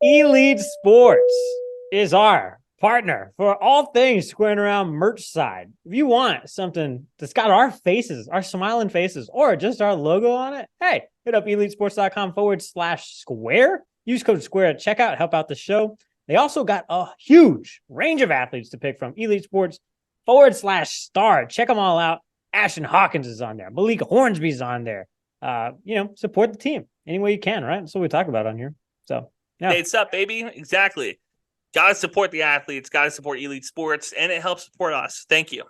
Elite Sports is our partner for all things squaring around merch side. If you want something that's got our faces, our smiling faces, or just our logo on it, hey, hit up elitesports.com/square. Use code SQUARE at checkout, help out the show. They also got a huge range of athletes to pick from. Elite Sports/star. Check them all out. Ashton Hawkins is on there. Malik Hornsby's on there. Support the team any way you can, right? That's what we talk about on here. So, yeah. It's up, baby. Exactly. Got to support the athletes, got to support Elite Sports, and it helps support us. Thank you.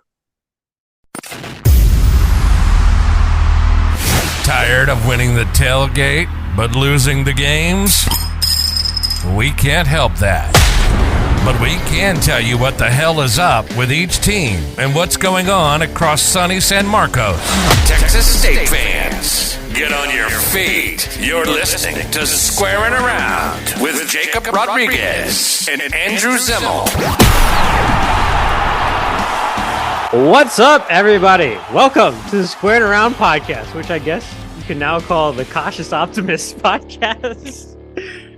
Tired of winning the tailgate, but losing the games? We can't help that. But we can tell you what the hell is up with each team and what's going on across sunny San Marcos. Texas State fans, get on your feet. You're listening to Squarin' Around with Jakob Rodriguez and Andrew Zimmel. What's up, everybody? Welcome to the Squarin' Around podcast, which I guess you can now call the Cautious Optimist podcast.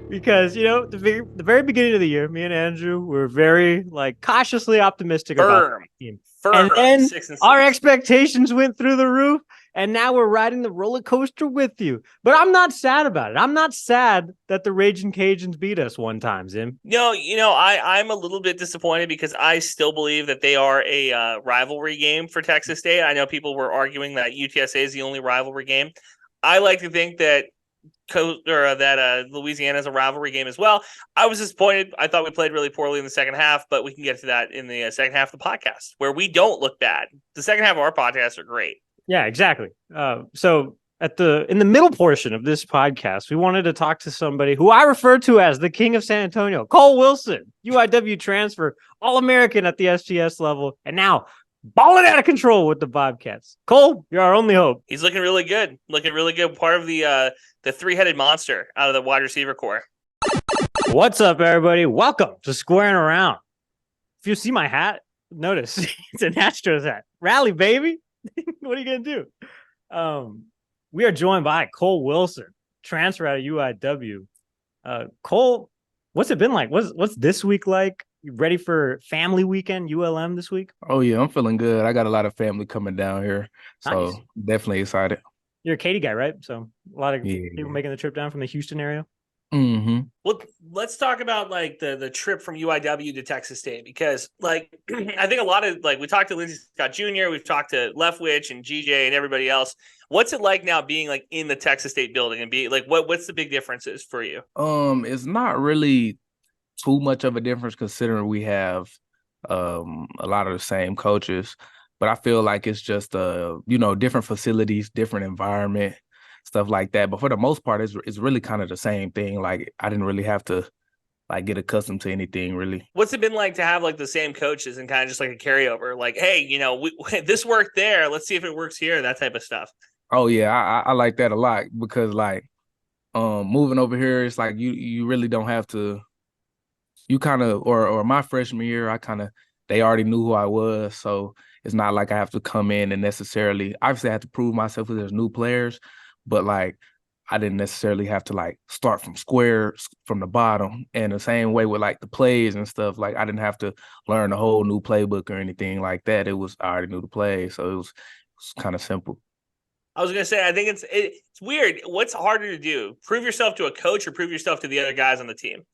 Because, you know, the very beginning of the year, me and Andrew were very, cautiously optimistic about the team. And then our expectations went through the roof, and now we're riding the roller coaster with you. But I'm not sad about it. I'm not sad that the Raging Cajuns beat us one time, Zim. No, I'm a little bit disappointed because I still believe that they are a rivalry game for Texas State. I know people were arguing that UTSA is the only rivalry game. I like to think that Louisiana is a rivalry game as well. I was disappointed. I thought we played really poorly in the second half, but we can get to that in the second half of the podcast where we don't look bad. The second half of our podcasts are great. Yeah, exactly. So in the middle portion of this podcast, we wanted to talk to somebody who I refer to as the King of San Antonio, Kole Wilson, UIW transfer, All-American at the FCS level, and now balling out of control with the Bobcats. Kole, you're our only hope. He's looking really good. Part of the three-headed monster out of the wide receiver corps. What's up, everybody? Welcome to Squaring Around. If you see my hat, notice it's an Astros hat. Rally, baby. What are you going to do? We are joined by Kole Wilson, transfer out of UIW. Kole, what's it been like? What's this week like? You ready for family weekend, ULM this week? Oh, yeah, I'm feeling good. I got a lot of family coming down here, so nice. Definitely excited. You're a Katy guy, right? So a lot of people making the trip down from the Houston area. Mm-hmm. Well, let's talk about the trip from UIW to Texas State because I think a lot of we talked to Lindsey Scott Jr., we've talked to Leftwich and GJ and everybody else. What's it like now being in the Texas State building and being what's the big differences for you? It's not really too much of a difference considering we have a lot of the same coaches, but I feel like it's just different facilities, different environment, stuff like that. But for the most part, it's really kind of the same thing. I didn't really have to get accustomed to anything really. What's it been like to have the same coaches and kind of just a carryover? Hey, this worked there. Let's see if it works here. That type of stuff. Oh yeah, I like that a lot because moving over here, it's you really don't have to. You kind of, or my freshman year, they already knew who I was. So it's not like I have to come in and obviously I have to prove myself with there's new players, but I didn't necessarily have to start from the bottom. And the same way with the plays and stuff, I didn't have to learn a whole new playbook or anything like that. I already knew the play. So it was kind of simple. I was going to say, I think it's weird. What's harder to do? Prove yourself to a coach or prove yourself to the other guys on the team?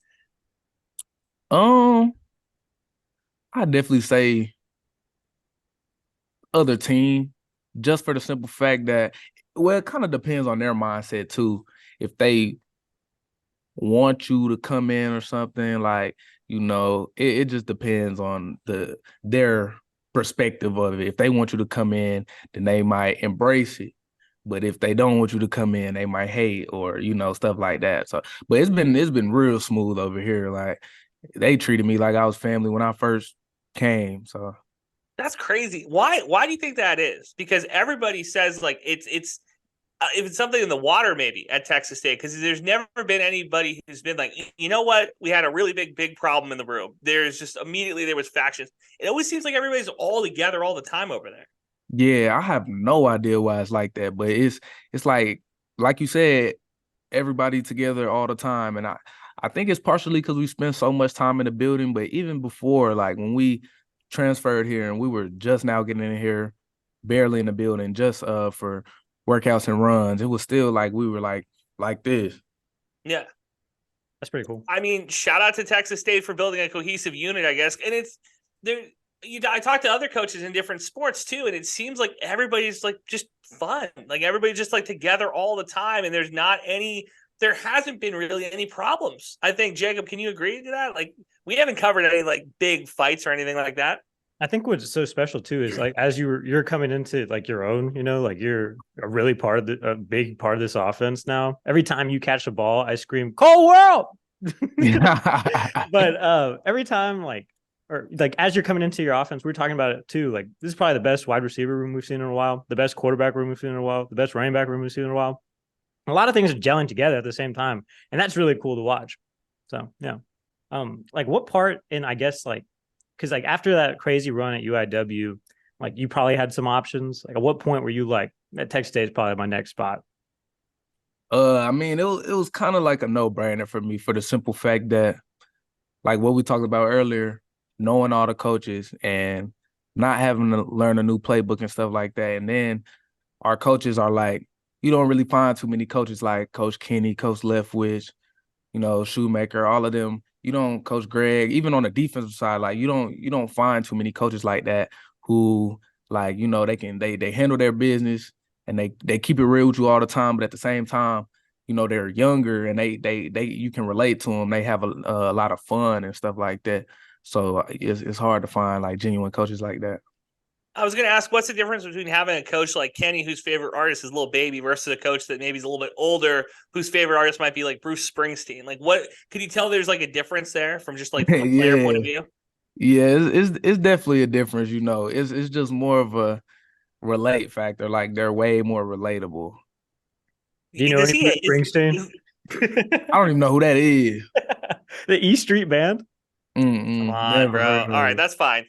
I definitely say other team, just for the simple fact that, it kind of depends on their mindset too. If they want you to come in or something, it just depends on their perspective of it. If they want you to come in, then they might embrace it. But if they don't want you to come in, they might hate or, stuff like that. So, but it's been real smooth over here. They treated me like I was family when I first came. So that's crazy. Why do you think that is? Because everybody says it's if it's something in the water maybe at Texas State, because there's never been anybody who's been you know what, we had a really big problem in the room. There's just immediately there was factions. It always seems like everybody's all together all the time over there. Yeah, I have no idea why it's like that, but it's like you said, everybody together all the time, and I think it's partially because we spent so much time in the building, but even before, like when we transferred here and we were just now getting in here, barely in the building, just for workouts and runs, it was still like we were like this. Yeah. That's pretty cool. I mean, shout out to Texas State for building a cohesive unit, I guess. And it's there. I talked to other coaches in different sports too, and it seems like everybody's like just fun. Like everybody's just like together all the time, and there hasn't been really any problems. I think, Jacob, can you agree to that? Like we haven't covered any like big fights or anything like that. I think what's so special too is like as you're coming into like your own, like you're a really a big part of this offense now. Every time you catch the ball, I scream "Kole World!" But every time as you're coming into your offense, we're talking about it too. Like this is probably the best wide receiver room we've seen in a while, the best quarterback room we've seen in a while, the best running back room we've seen in a while. A lot of things are gelling together at the same time, and that's really cool to watch. So yeah, like what part in I guess like. Because like after that crazy run at UIW, like you probably had some options. Like at what point were you like that Texas State is probably my next spot? I mean, it was kind of like a no-brainer for me for the simple fact that, like what we talked about earlier, knowing all the coaches and not having to learn a new playbook and stuff like that. And then our coaches are like, you don't really find too many coaches like Coach Kenny, Coach Leftwich, Shoemaker, all of them. You don't, Coach Greg, even on the defensive side, like you don't find too many coaches like that who like, they handle their business and they keep it real with you all the time, but at the same time, they're younger and they you can relate to them. They have a lot of fun and stuff like that. So it's hard to find like genuine coaches like that. I was going to ask, what's the difference between having a coach like Kenny, whose favorite artist is Lil Baby, versus a coach that maybe is a little bit older, whose favorite artist might be like Bruce Springsteen? Like, what could you tell? There's like a difference there from just like from a player point of view. Yeah, it's definitely a difference. It's just more of a relate factor. Like they're way more relatable. Do you know any Bruce Springsteen? I don't even know who that is. The E Street Band. Come on, bro. All right, that's fine.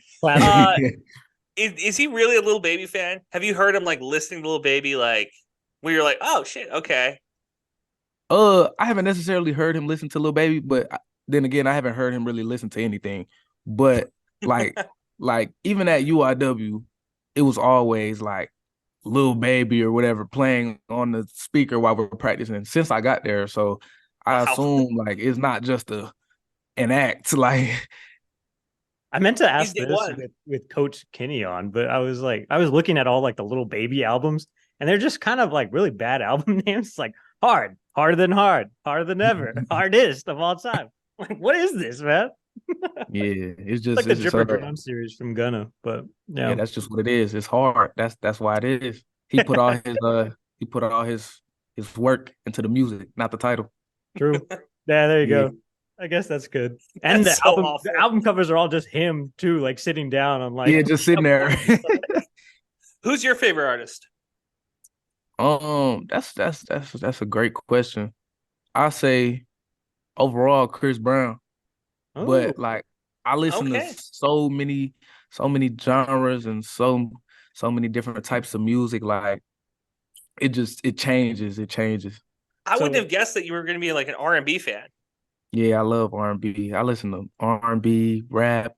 Is he really a Lil Baby fan? Have you heard him like listening to Lil Baby, like where you're like, oh shit, okay? I haven't necessarily heard him listen to Lil Baby, but then again, I haven't heard him really listen to anything. But like even at UIW, it was always like Lil Baby or whatever playing on the speaker while we're practicing since I got there. So I assume like it's not just an act. Like I meant to ask this with Coach Kenny on, but I was looking at all like the Lil Baby albums, and they're just kind of like really bad album names, like Hard, Harder Than Hard, Harder Than Ever, Hardest of All Time. Like, what is this, man? Yeah, it's just like the Dripper Drum series from Gunna, but yeah, that's just what it is. It's hard. That's why it is. He put all his work into the music, not the title. True. Yeah, there you go. I guess that's good. And the album covers are all just him too, like sitting down on like just sitting there. Who's your favorite artist? That's a great question. I say overall Chris Brown. Ooh. But like I listen to so many genres and so many different types of music. Like it changes. I wouldn't have guessed that you were going to be like an R&B fan. Yeah, I love R&B. I listen to R&B, rap,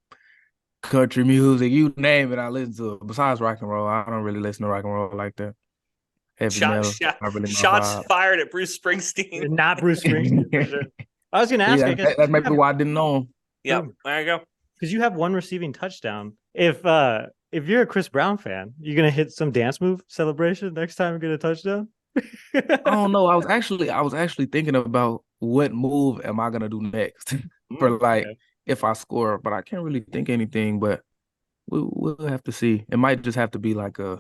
country music, you name it, I listen to it. Besides rock and roll, I don't really listen to rock and roll like that. Heavy metal, shots fired at Bruce Springsteen. Not Bruce Springsteen, for sure. I was going to ask. That might be why I didn't know him. Yeah, there you go. Because you have one receiving touchdown. If you're a Chris Brown fan, you're going to hit some dance move celebration next time you get a touchdown? I don't know. I was actually thinking about what move am I gonna do next for if I score, but I can't really think anything. But we'll have to see. It might just have to be like a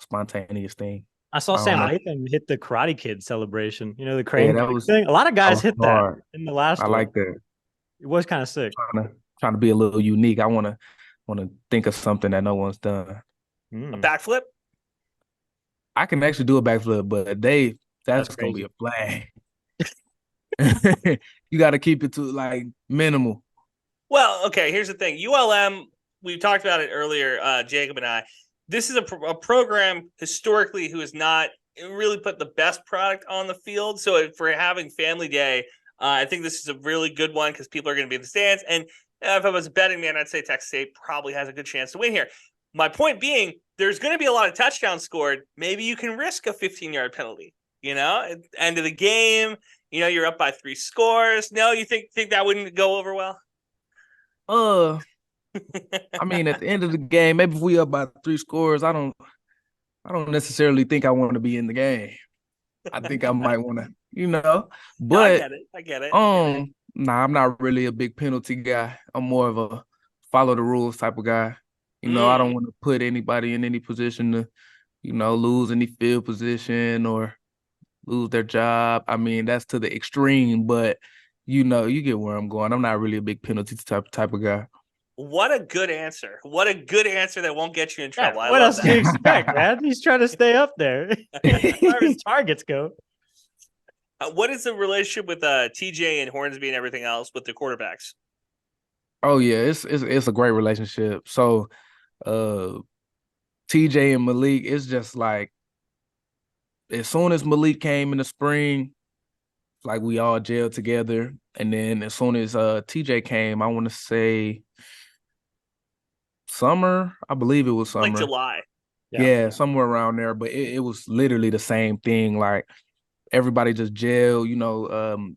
spontaneous thing. I saw Sam Latham hit the Karate Kid celebration. The crane thing. A lot of guys hit that in the last one. I like that. It was kind of sick. Trying to be a little unique. I want to think of something that no one's done. A backflip. I can actually do a backflip, but that's gonna be a flag. You got to keep it to like minimal. Well, okay. Here's the thing. ULM. We talked about it earlier. Jacob and I. This is a program historically who has not really put the best product on the field. So for having Family Day, I think this is a really good one because people are going to be in the stands. And if I was a betting man, I'd say Texas State probably has a good chance to win here. My point being, there's going to be a lot of touchdowns scored. Maybe you can risk a 15-yard penalty. At the end of the game, you're up by 3 scores. No, you think that wouldn't go over well? I mean, at the end of the game, maybe if we up by 3 scores, I don't necessarily think I want to be in the game. I think I might want to, but no, I get it. Nah, I'm not really a big penalty guy. I'm more of a follow the rules type of guy. I don't want to put anybody in any position to, lose any field position or lose their job. I mean, that's to the extreme, but you get where I'm going. I'm not really a big penalty type of guy. What a good answer. What a good answer that won't get you in trouble. Yeah, what else do you expect, man? He's trying to stay up there as far as targets go. What is the relationship with TJ and Hornsby and everything else with the quarterbacks? Oh yeah, it's a great relationship. So TJ and Malik, it's just like as soon as Malik came in the spring, like we all gelled together. And then as soon as TJ came, I want to say summer. I believe it was summer. Like July. Yeah, somewhere around there. But it was literally the same thing. Like everybody just gel,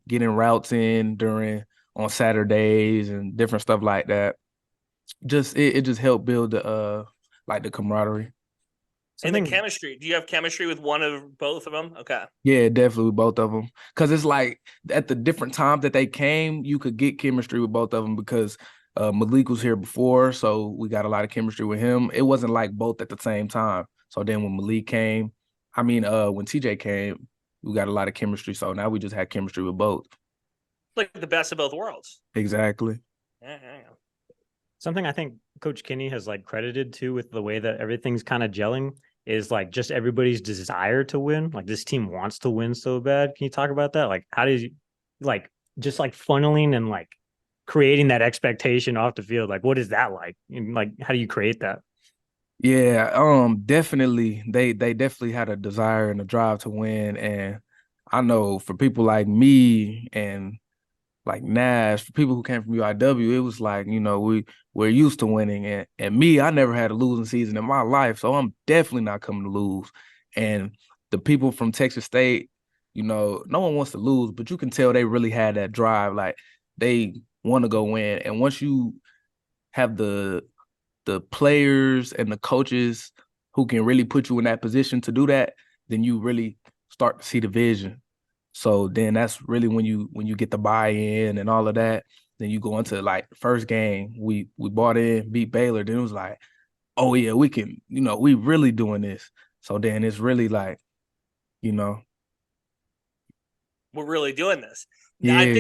getting routes in on Saturdays and different stuff like that. It just helped build the camaraderie. And the chemistry. Do you have chemistry with both of them? Okay. Yeah, definitely with both of them. Because it's like at the different times that they came, you could get chemistry with both of them because Malik was here before, so we got a lot of chemistry with him. It wasn't like both at the same time. So then when Malik came, when TJ came, we got a lot of chemistry. So now we just had chemistry with both. Like the best of both worlds. Exactly. Yeah. Something I think Coach Kinney has credited to with the way that everything's kind of gelling is just everybody's desire to win. Like this team wants to win so bad. Can you talk about that? Like how did you just funneling and creating that expectation off the field? Like what is that like? And how do you create that? Yeah, definitely. They definitely had a desire and a drive to win. And I know for people like me and like Nash, for people who came from UIW, it was we're used to winning. And me, I never had a losing season in my life, so I'm definitely not coming to lose. And the people from Texas State, no one wants to lose, but you can tell they really had that drive. Like they want to go win. And once you have the players and the coaches who can really put you in that position to do that, then you really start to see the vision. So then that's really when you get the buy-in and all of that. Then you go into first game, we bought in, beat Baylor. Then it was like, oh yeah, we can, we really doing this. So then it's really we're really doing this. Yeah. I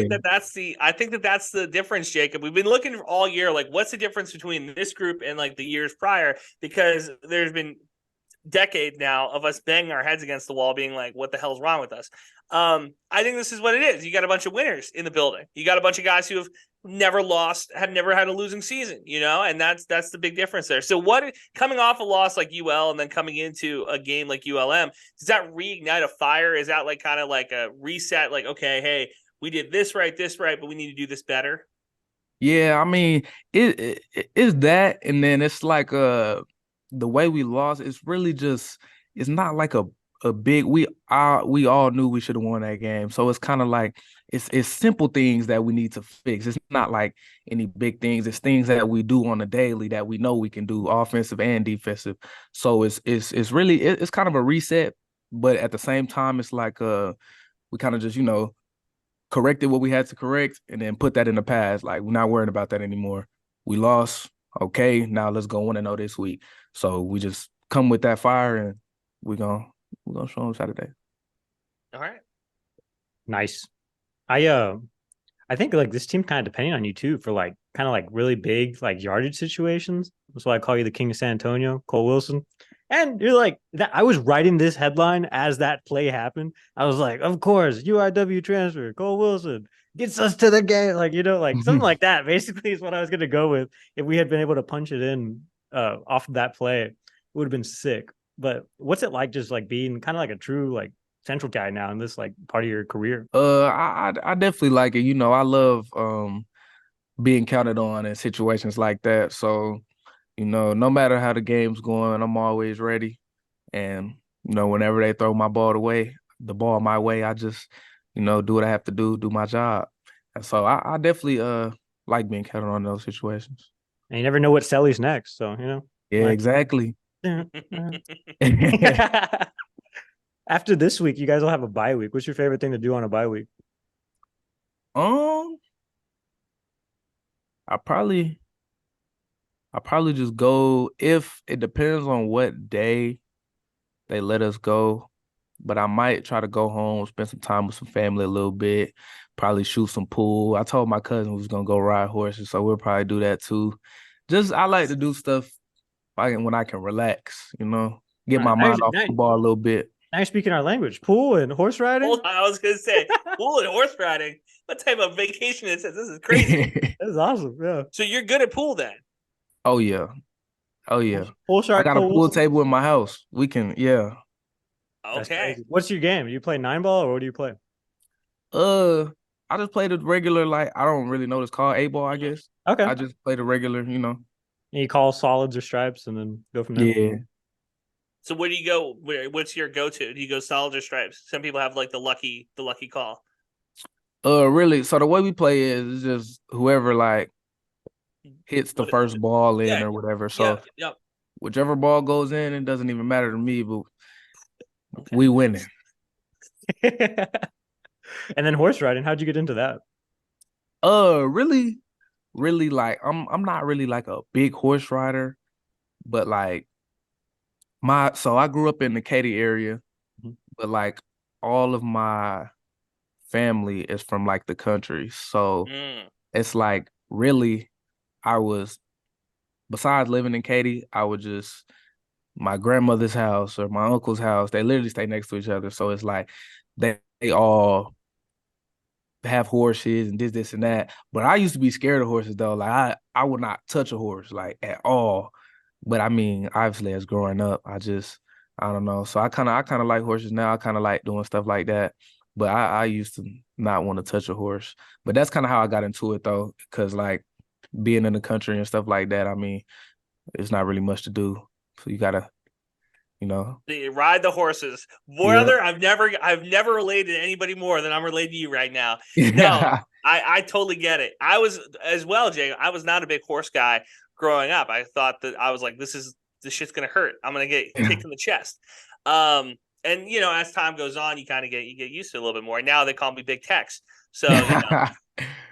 think that's the difference, Jacob. We've been looking all year, what's the difference between this group and the years prior? Because there's been decade now of us banging our heads against the wall being like, what the hell's wrong with us? I think this is what it is. You got a bunch of winners in the building. You got a bunch of guys who have never lost, have never had a losing season, and that's the big difference there. So coming off a loss like UL and then coming into a game like ULM, does that reignite a fire? Is that kind of like a reset? Okay, hey, we did this right, but we need to do this better. Yeah, I mean, it is that, and then it's the way we lost. It's really just, it's not like a big. We all knew we should have won that game, so it's kind of it's simple things that we need to fix. It's not like any big things. It's things that we do on a daily that we know we can do, offensive and defensive. So it's really it's kind of a reset, but at the same time, it's we kind of just corrected what we had to correct and then put that in the past. We're not worrying about that anymore. We lost. Okay, now let's go 1-0 this week. So we just come with that fire and we're gonna show them Saturday. All right. Nice. I think this team kind of depending on you too for really big yardage situations. That's why I call you the King of San Antonio, Kole Wilson. And you're that. I was writing this headline as that play happened. I was like, of course, UIW transfer, Kole Wilson gets us to the game. Something like that basically is what I was going to go with. If we had been able to punch it in off of that play, it would have been sick. But what's it like just being kind of a true Central guy now in this like part of your career? I definitely like it. You know, I love being counted on in situations like that. So, you know, no matter how the game's going, I'm always ready. And, you know, whenever they throw the ball my way, I just, you know, do what I have to do my job. And so I definitely like being counted on in those situations. And you never know what Celly's next, so you know. Yeah, Like, exactly. after this week, you guys will have a bye week. What's your favorite thing to do on a bye week? Um, I probably just go if it depends on what day they let us go. But I might try to go home, spend some time with some family a little bit, probably shoot some pool. I told my cousin we was gonna go ride horses, so we'll probably do that too. Just I like to do stuff when I can relax, you know, get my mind off football a little bit. Now you're speaking our language. Pool and horse riding? Hold on, I was gonna say pool and horse riding. What type of vacation is this? This is crazy. That's awesome. Yeah. So you're good at pool then? Oh yeah. Horse I got a pool table in my house. We can, yeah. Okay. What's your game? Do you play 9-ball or what do you play? I just play the regular, like I don't really know what it's called, 8-ball, I guess. Okay. I just play the regular, you know. And you call solids or stripes and then go from there. Yeah. So where do you go? What's your go-to? Do you go solids or stripes? Some people have like the lucky call. Really. So the way we play is just whoever like hits the first ball in or whatever. So whichever ball goes in, it doesn't even matter to me, but we winning. And then horse riding, how'd you get into that? Really like I'm not really like a big horse rider, but like so I grew up in the Katy area, but like all of my family is from like the country. So it's like really besides living in Katy, I would just my grandmother's house or my uncle's house, they literally stay next to each other. So it's like they all have horses and this and that. But I used to be scared of horses though. Like I would not touch a horse like at all. But I mean, obviously as growing up, I don't know. So I kind of like horses now. I kind of like doing stuff like that. But I used to not want to touch a horse. But that's kind of how I got into it though, because like being in the country and stuff like that, I mean, it's not really much to do. So you gotta, you know, ride the horses, brother. Yeah. I've never related to anybody more than I'm related to you right now. No, I totally get it. I was as well, Jay. I was not a big horse guy growing up. I thought that I was like, this shit's gonna hurt. I'm gonna get kicked in the chest. And you know, as time goes on, you get used to it a little bit more. Now they call me Big Tex. So you know.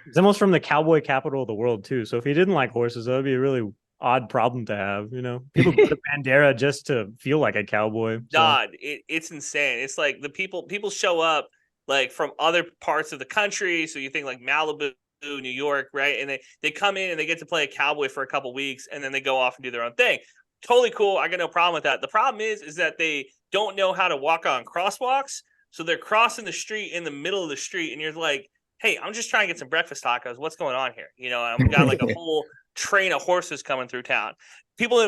It's almost from the cowboy capital of the world too. So if you didn't like horses, that would be a really odd problem to have. You know, people go to Bandera just to feel like a cowboy. So. God, it's insane. It's like the people show up like from other parts of the country. So you think like Malibu, New York, right? And they come in and they get to play a cowboy for a couple weeks, and then they go off and do their own thing. Totally cool. I got no problem with that. The problem is that they don't know how to walk on crosswalks. So they're crossing the street in the middle of the street, and you're like, hey, I'm just trying to get some breakfast tacos. What's going on here? You know, I've got like a whole train of horses coming through town. People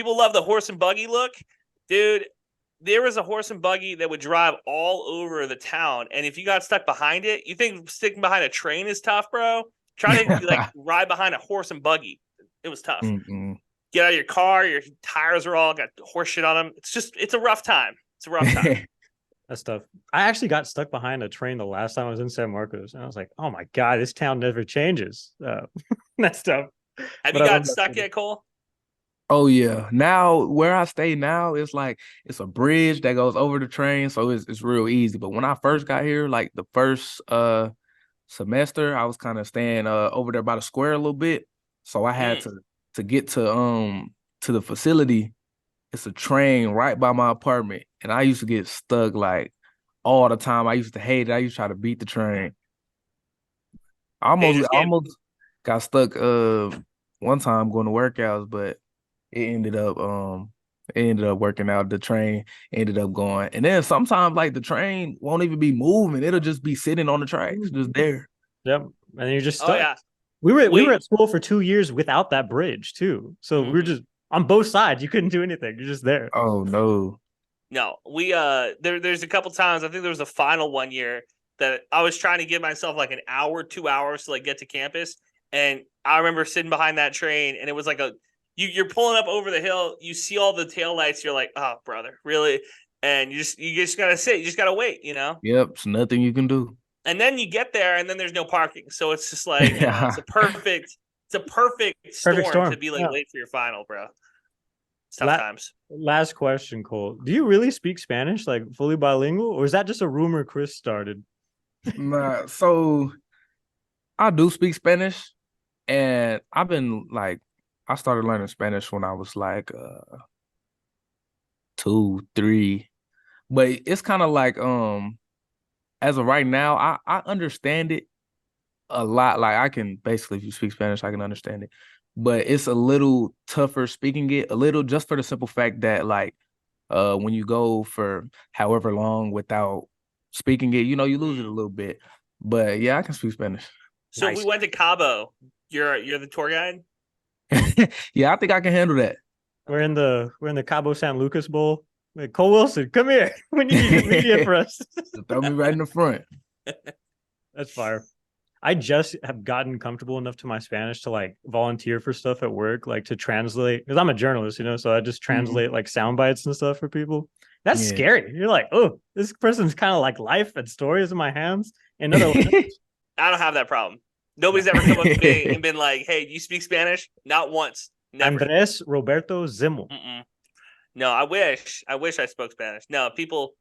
love the horse and buggy look. Dude, there was a horse and buggy that would drive all over the town. And if you got stuck behind it, you think sticking behind a train is tough, bro? Try to like ride behind a horse and buggy. It was tough. Mm-hmm. Get out of your car. Your tires are all got horse shit on them. It's a rough time. It's a rough time. That stuff. I actually got stuck behind a train the last time I was in San Marcos, and I was like, "Oh my god, this town never changes." That stuff. Have you gotten stuck yet, Cole? Oh yeah. Now where I stay now, it's like it's a bridge that goes over the train, so it's real easy. But when I first got here, like the first semester, I was kind of staying over there by the square a little bit, so I had to get to the facility. It's a train right by my apartment, and I used to get stuck like all the time. I used to hate it. I used to try to beat the train. I almost got stuck one time going to workouts, but it ended up working out. The train ended up going, and then sometimes like the train won't even be moving; it'll just be sitting on the tracks, just there. Yep, and you're just stuck. Oh yeah, we were at school for 2 years without that bridge too, so we were just on both sides. You couldn't do anything. You're just there. Oh no. No, we there's a couple times. I think there was a final one year that I was trying to give myself like an hour, 2 hours to like get to campus, and I remember sitting behind that train, and it was like you're pulling up over the hill, you see all the taillights, you're like, oh brother, really? And you just gotta sit, you just gotta wait, you know? Yep, it's nothing you can do. And then you get there, and then there's no parking, so it's just like it's a perfect storm to be like late for your final, bro. It's tough times. Last question, Cole. Do you really speak Spanish, like fully bilingual, or is that just a rumor Chris started? Nah, so I do speak Spanish, and I've been like, I started learning Spanish when I was like 2, 3, but it's kind of like as of right now, I understand it a lot. Like I can basically, if you speak Spanish, I can understand it. But it's a little tougher speaking it, a little, just for the simple fact that like when you go for however long without speaking it, you know, you lose it a little bit. But yeah, I can speak Spanish. So Nice. if we went to Cabo, you're the tour guide? Yeah, I think I can handle that. We're in the Cabo San Lucas Bowl. Like, Kole Wilson, come here. We need you for us. Throw me right in the front. That's fire. I just have gotten comfortable enough to my Spanish to like volunteer for stuff at work, like to translate, because I'm a journalist, you know, so I just translate like sound bites and stuff for people. That's scary. You're like, oh, this person's kind of like life and stories in my hands. In other words, I don't have that problem. Nobody's ever come up to me and been like, hey, do you speak Spanish? Not once. Never. Andres Roberto Zimmel. No, I wish I spoke Spanish. No, people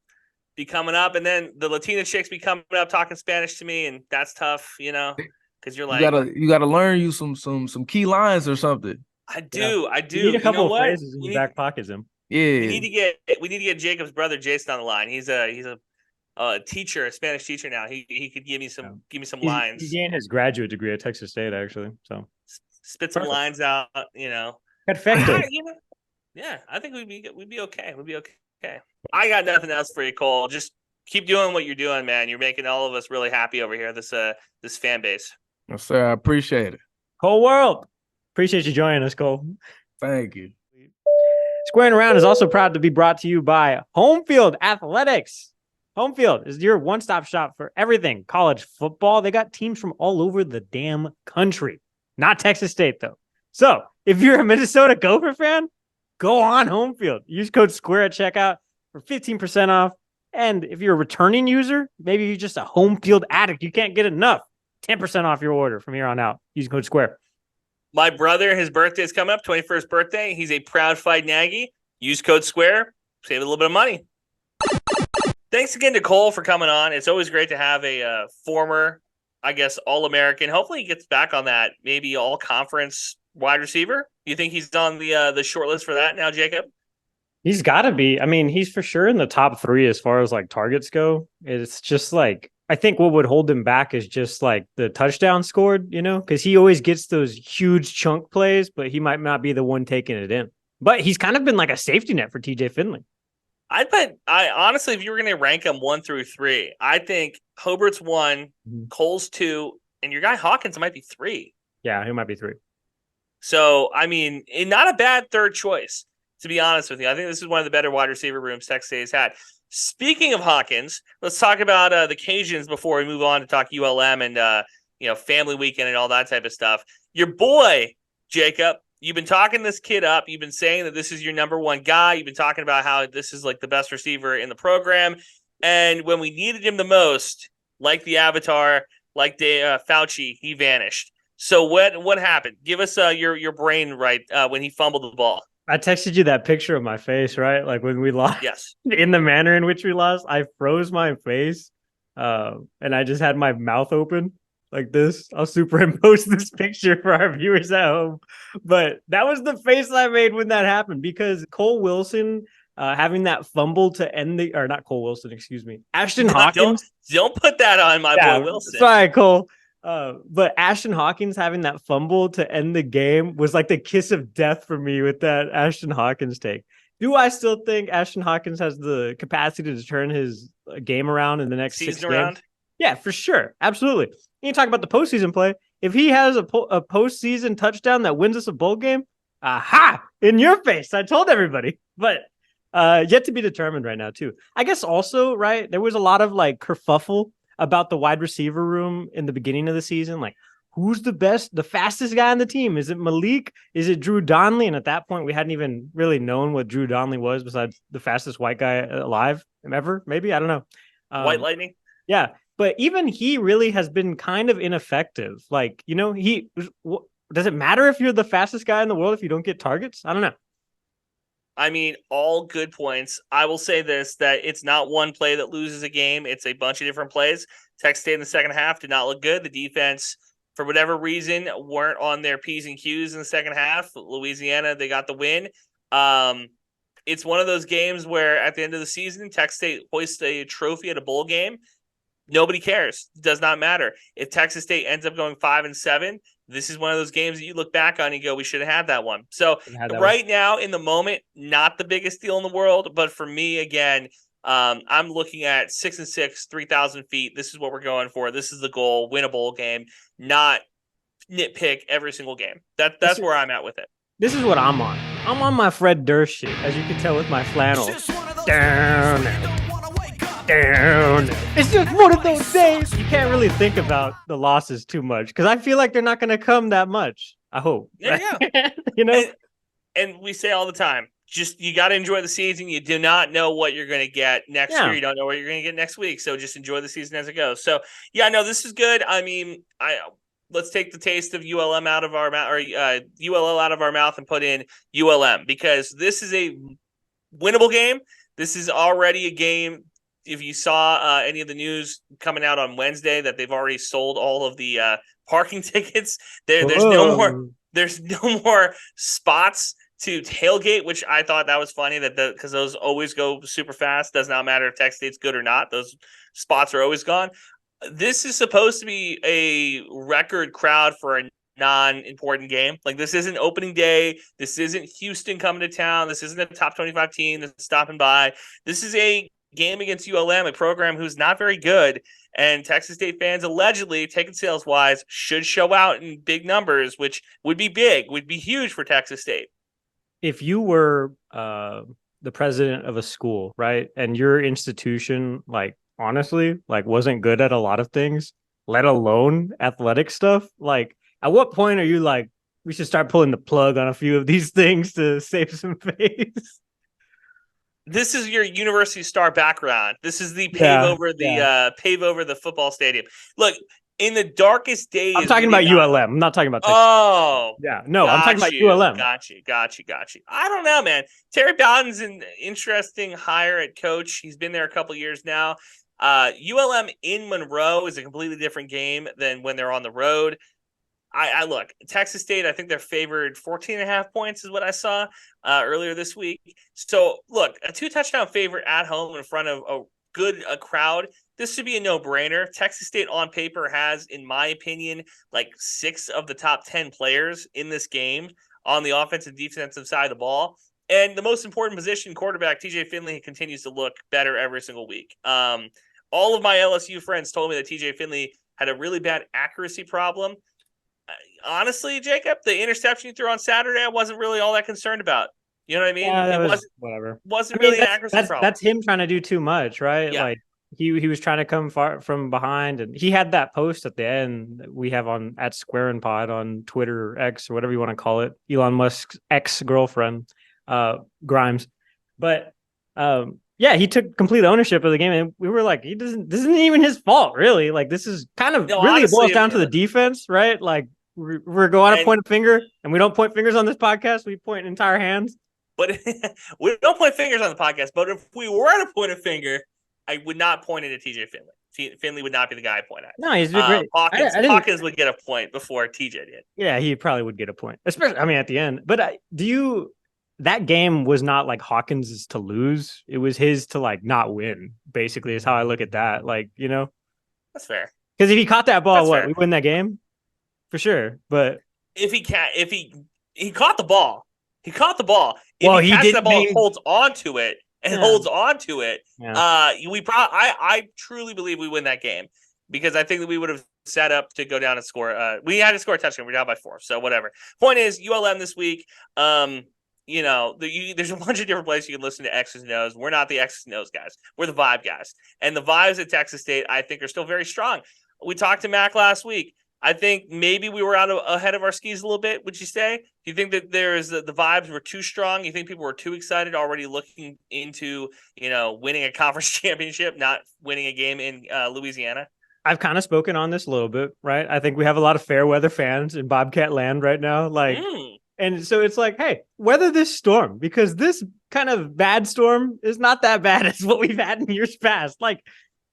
be coming up, and then the Latina chicks be coming up talking Spanish to me, and that's tough, you know, because you're like, you gotta learn you some key lines or something. I do. You need a couple of phrases in your back pocket, Zim. Yeah, we need to get Jacob's brother Jason on the line. He's a teacher, a Spanish teacher now. He could give me some lines. He gained his graduate degree at Texas State, actually. So spit some lines out, you know. Perfecto. Yeah, I think we'd be okay. We'd be okay. I got nothing else for you, Cole. Just keep doing what you're doing, man. You're making all of us really happy over here. This fan base. Yes, sir. I appreciate it. Whole world. Appreciate you joining us, Cole. Thank you. Squaring Around is also proud to be brought to you by Homefield Athletics. Homefield is your one-stop shop for everything college football. They got teams from all over the damn country. Not Texas State, though. So if you're a Minnesota Gopher fan, go on Homefield. Use code SQUARE at checkout for 15% off. And if you're a returning user, maybe you're just a Homefield addict, you can't get enough, 10% off your order from here on out. Use code SQUARE. My brother, his birthday is coming up, 21st birthday. He's a proud Fight Nagy. Use code SQUARE. Save a little bit of money. Thanks again to Cole for coming on. It's always great to have a former, I guess, All-American. Hopefully he gets back on that maybe all-conference wide receiver. You think he's on the short list for that now, Jacob? He's got to be. I mean, he's for sure in the top 3 as far as like targets go. It's just like, I think what would hold him back is just like the touchdown scored, you know, because he always gets those huge chunk plays, but he might not be the one taking it in. But he's kind of been like a safety net for TJ Finley. I honestly, if you were going to rank them 1 through 3, I think Hobart's 1, Cole's 2, and your guy Hawkins might be 3. Yeah, he might be 3. So, I mean, not a bad third choice, to be honest with you. I think this is one of the better wide receiver rooms Texas State has had. Speaking of Hawkins, let's talk about the Cajuns before we move on to talk ULM and, family weekend and all that type of stuff. Your boy, Jacob, you've been talking this kid up. You've been saying that this is your number 1 guy. You've been talking about how this is like the best receiver in the program. And when we needed him the most, like the Avatar, like Fauci, he vanished. So what happened? Give us your brain right when he fumbled the ball. I texted you that picture of my face, right? Like when we lost. Yes. In the manner in which we lost, I froze my face, and I just had my mouth open like this. I'll superimpose this picture for our viewers at home. But that was the face I made when that happened, because Kole Wilson having that fumble to end the, or not Kole Wilson, excuse me, Ashton Hawkins. Don't put that on my boy Wilson. Sorry, Cole. But Ashton Hawkins having that fumble to end the game was like the kiss of death for me with that Ashton Hawkins take. Do I still think Ashton Hawkins has the capacity to turn his game around in the next 6 games? Yeah, for sure. Absolutely. You talk about the postseason play. If he has a postseason touchdown that wins us a bowl game, aha, in your face. I told everybody. But Yet to be determined right now, too. I guess also, right, there was a lot of like kerfuffle about the wide receiver room in the beginning of the season. Like, who's the fastest guy on the team? Is it Malik? Is it Drew Donnelly? And at that point, we hadn't even really known what Drew Donnelly was besides the fastest white guy alive ever. Maybe, I don't know. White Lightning. Yeah, but even he really has been kind of ineffective. Like, does it matter if you're the fastest guy in the world if you don't get targets? I don't know. I mean, all good points. I will say this, that it's not one play that loses a game. It's a bunch of different plays. Texas State in the second half did not look good. The defense, for whatever reason, weren't on their P's and Q's in the second half. Louisiana, they got the win. It's one of those games where at the end of the season, Texas State hoists a trophy at a bowl game. Nobody cares. It does not matter. If Texas State ends up going 5-7, this is one of those games that you look back on and go, we should have had that one. So now in the moment, not the biggest deal in the world. But for me, again, I'm looking at 6-6, 3,000 feet. This is what we're going for. This is the goal. Win a bowl game, not nitpick every single game. That's where I'm at with it. This is what I'm on. I'm on my Fred Durst shit, as you can tell with my flannel. Down. It's just one of those days. You can't really think about the losses too much because I feel like they're not going to come that much. I hope. Yeah. And we say all the time, just you got to enjoy the season. You do not know what you're going to get next year. You don't know what you're going to get next week. So just enjoy the season as it goes. So yeah, no, this is good. I mean, let's take the taste of ULM out of our mouth, or ULL out of our mouth, and put in ULM, because this is a winnable game. This is already a game. If you saw any of the news coming out on Wednesday that they've already sold all of the parking tickets, there's no more spots to tailgate, which I thought that was funny because those always go super fast. Does not matter if Texas State's good or not; those spots are always gone. This is supposed to be a record crowd for a non-important game. Like, this isn't opening day. This isn't Houston coming to town. This isn't a top 25 team that's stopping by. This is a game against ULM, a program who's not very good, and Texas State fans allegedly, taken sales-wise, should show out in big numbers, which would be huge for Texas State. If you were the president of a school, right, and your institution, like, honestly, like, wasn't good at a lot of things, let alone athletic stuff, like, at what point are you like, we should start pulling the plug on a few of these things to save some face? This is your university star background. This is the pave over the football stadium. Look, in the darkest days, I'm talking about ULM. I'm not talking about Texas. Oh, yeah, no, I'm talking about ULM. Got you. I don't know, man. Terry Bowden's an interesting hire at coach. He's been there a couple years now. ULM in Monroe is a completely different game than when they're on the road. I look, Texas State, I think they're favored 14.5 points is what I saw earlier this week. So, look, a 2-touchdown favorite at home in front of a crowd, this should be a no-brainer. Texas State on paper has, in my opinion, like 6 of the top 10 players in this game on the offensive and defensive side of the ball. And the most important position, quarterback, TJ Finley, continues to look better every single week. All of my LSU friends told me that TJ Finley had a really bad accuracy problem. Honestly, Jacob, the interception you threw on Saturday, I wasn't really all that concerned about. You know what I mean? Yeah, wasn't really an accuracy problem. That's him trying to do too much, right? Yeah. Like he was trying to come far from behind, and he had that post at the end that we have on at Squarin Pod on Twitter or X or whatever you want to call it, Elon Musk's ex-girlfriend, Grimes. But yeah, he took complete ownership of the game, and we were like, this isn't even his fault, really. Like, this is kind of honestly, boils down to the defense, right? Like, we're going to point a finger, and we don't point fingers on this podcast. We point entire hands. But we don't point fingers on the podcast. But if we were to point a finger, I would not point it at TJ Finley. Finley would not be the guy I point at. No, he's great. Hawkins would get a point before TJ did. Yeah, he probably would get a point, especially, I mean, at the end. But that game was not like Hawkins's to lose. It was his to like not win, basically, is how I look at that. Like, you know, that's fair. Because if he caught that ball, we win that game for sure. But if he caught the ball, he caught the ball. If well, he catches the ball, holds on to it, holds on to it. Yeah. I truly believe we win that game, because I think that we would have set up to go down and score. We had to score a touchdown. We're down by 4, so whatever. Point is, ULM this week. there's a bunch of different places you can listen to X's and O's. We're not the X's and O's guys. We're the vibe guys. And the vibes at Texas State, I think, are still very strong. We talked to Mac last week. I think maybe we were ahead of our skis a little bit, would you say? Do you think that the vibes were too strong? You think people were too excited already looking into, winning a conference championship, not winning a game in Louisiana? I've kind of spoken on this a little bit, right? I think we have a lot of fair weather fans in Bobcat land right now. And so it's like, hey, weather this storm, because this kind of bad storm is not that bad as what we've had in years past.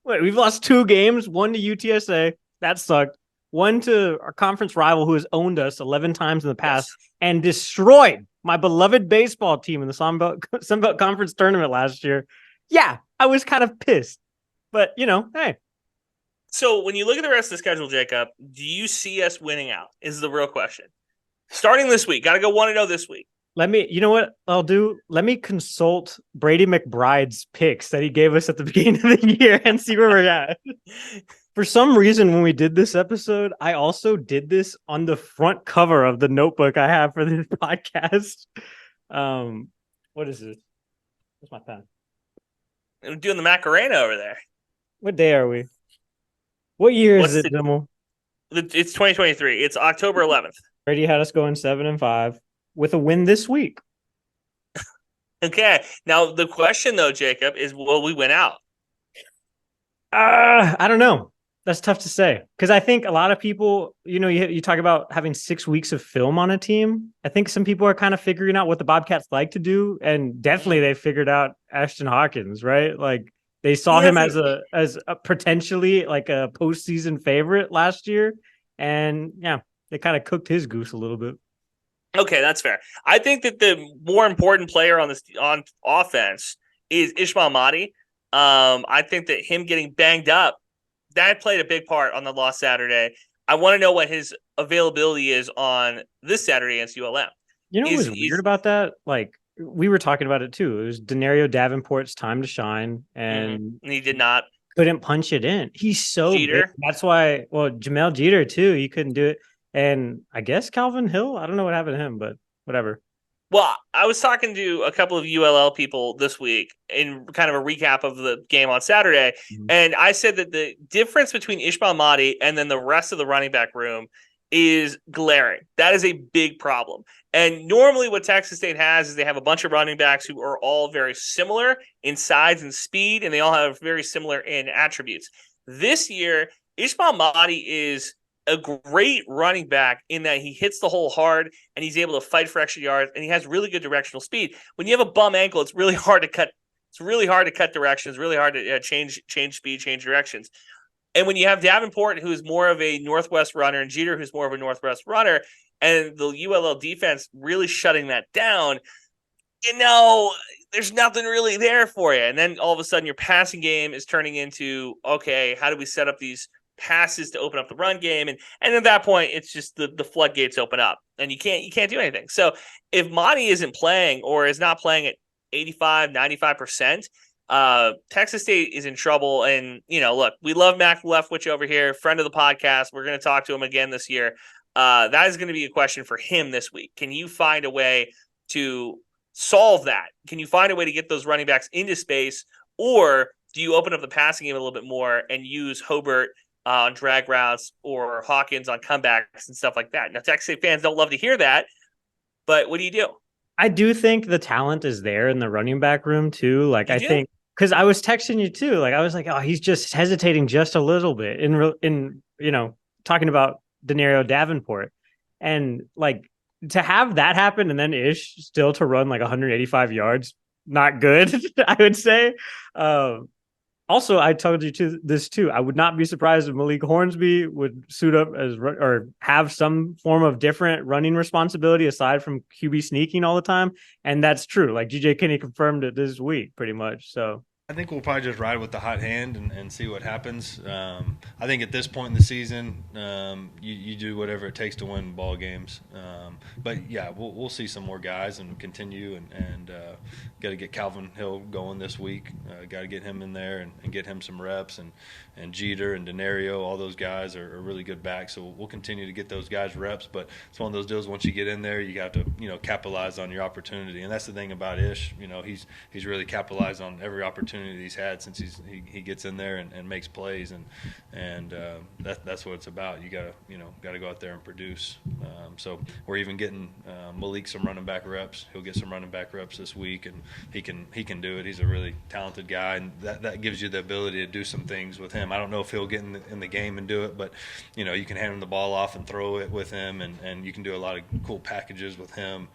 We've lost 2 games, one to UTSA. That sucked. One to our conference rival who has owned us 11 times in the past and destroyed my beloved baseball team in the Sunbelt Conference tournament last year. Yeah, I was kind of pissed. But, hey. So when you look at the rest of the schedule, Jacob, do you see us winning out? Is the real question. Starting this week. Got to go 1-0 this week. You know what I'll do? Let me consult Brady McBride's picks that he gave us at the beginning of the year and see where we're at. For some reason, when we did this episode, I also did this on the front cover of the notebook I have for this podcast. What is this? Where's my pen? I'm doing the Macarena over there. What day are we? What year is it, Dimmel? It's 2023. It's October 11th. Brady had us going 7-5 with a win this week. Okay. Now, the question, though, Jacob, is will we win out? I don't know. That's tough to say, because I think a lot of people, you talk about having 6 weeks of film on a team. I think some people are kind of figuring out what the Bobcats like to do, and definitely they figured out Ashton Hawkins, right? Like they saw him as a potentially like a postseason favorite last year, and they kind of cooked his goose a little bit. Okay, that's fair. I think that the more important player on offense is Ishmael Mahdi. I think that him getting banged up, that played a big part on the loss Saturday. I want to know what his availability is on this Saturday against ULM. What was weird about that? Like, we were talking about it too. It was Denario Davenport's time to shine, and he did not. Couldn't punch it in. He's so Jeter. big. That's why, Jamel Jeter too, he couldn't do it. And I guess Calvin Hill, I don't know what happened to him, but whatever. Well, I was talking to a couple of ULL people this week in kind of a recap of the game on Saturday, and I said that the difference between Ishmael Mahdi and then the rest of the running back room is glaring. That is a big problem. And normally what Texas State has is they have a bunch of running backs who are all very similar in size and speed, and they all have very similar in attributes. This year, Ishmael Mahdi is a great running back in that he hits the hole hard and he's able to fight for extra yards, and he has really good directional speed. When you have a bum ankle, it's really hard to cut. It's really hard to cut directions. It's really hard to change speed, change directions. And when you have Davenport, who is more of a Northwest runner, and Jeter, who's more of a Northwest runner, and the ULL defense really shutting that down, there's nothing really there for you. And then all of a sudden your passing game is turning into, okay, how do we set up these passes to open up the run game? And at that point, it's just the floodgates open up and you can't do anything. So if Monty isn't playing or is not playing at 85, 95%, Texas State is in trouble. And, look, we love Mac Leftwich over here, friend of the podcast. We're going to talk to him again this year. That is going to be a question for him this week. Can you find a way to solve that? Can you find a way to get those running backs into space, or do you open up the passing game a little bit more and use Hobart on drag routes or Hawkins on comebacks and stuff like that? Now, Texas State fans don't love to hear that, but what do you do? I do think the talent is there in the running back room too. I think, because I was texting you too. I was like, oh, he's just hesitating just a little bit in talking about Denario Davenport, and to have that happen and then Ish still to run 185 yards, not good. I would say. Also, I told you this too. I would not be surprised if Malik Hornsby would suit up or have some form of different running responsibility aside from QB sneaking all the time. And that's true. GJ Kinney confirmed it this week, pretty much. So I think we'll probably just ride with the hot hand and see what happens. I think at this point in the season, you do whatever it takes to win ball games. But yeah, we'll see some more guys and continue and got to get Calvin Hill going this week. Got to get him in there and get him some reps and Jeter and Denario, all those guys are really good backs. So we'll continue to get those guys reps. But it's one of those deals. Once you get in there, you got to capitalize on your opportunity. And that's the thing about Ish. He's really capitalized on every opportunity he's had since he gets in there and makes plays and that's what it's about. You gotta go out there and produce. So we're even getting Malik some running back reps. He'll get some running back reps this week, and he can do it. He's a really talented guy, and that gives you the ability to do some things with him. I don't know if he'll get in the game and do it, but you can hand him the ball off and throw it with him, and you can do a lot of cool packages with him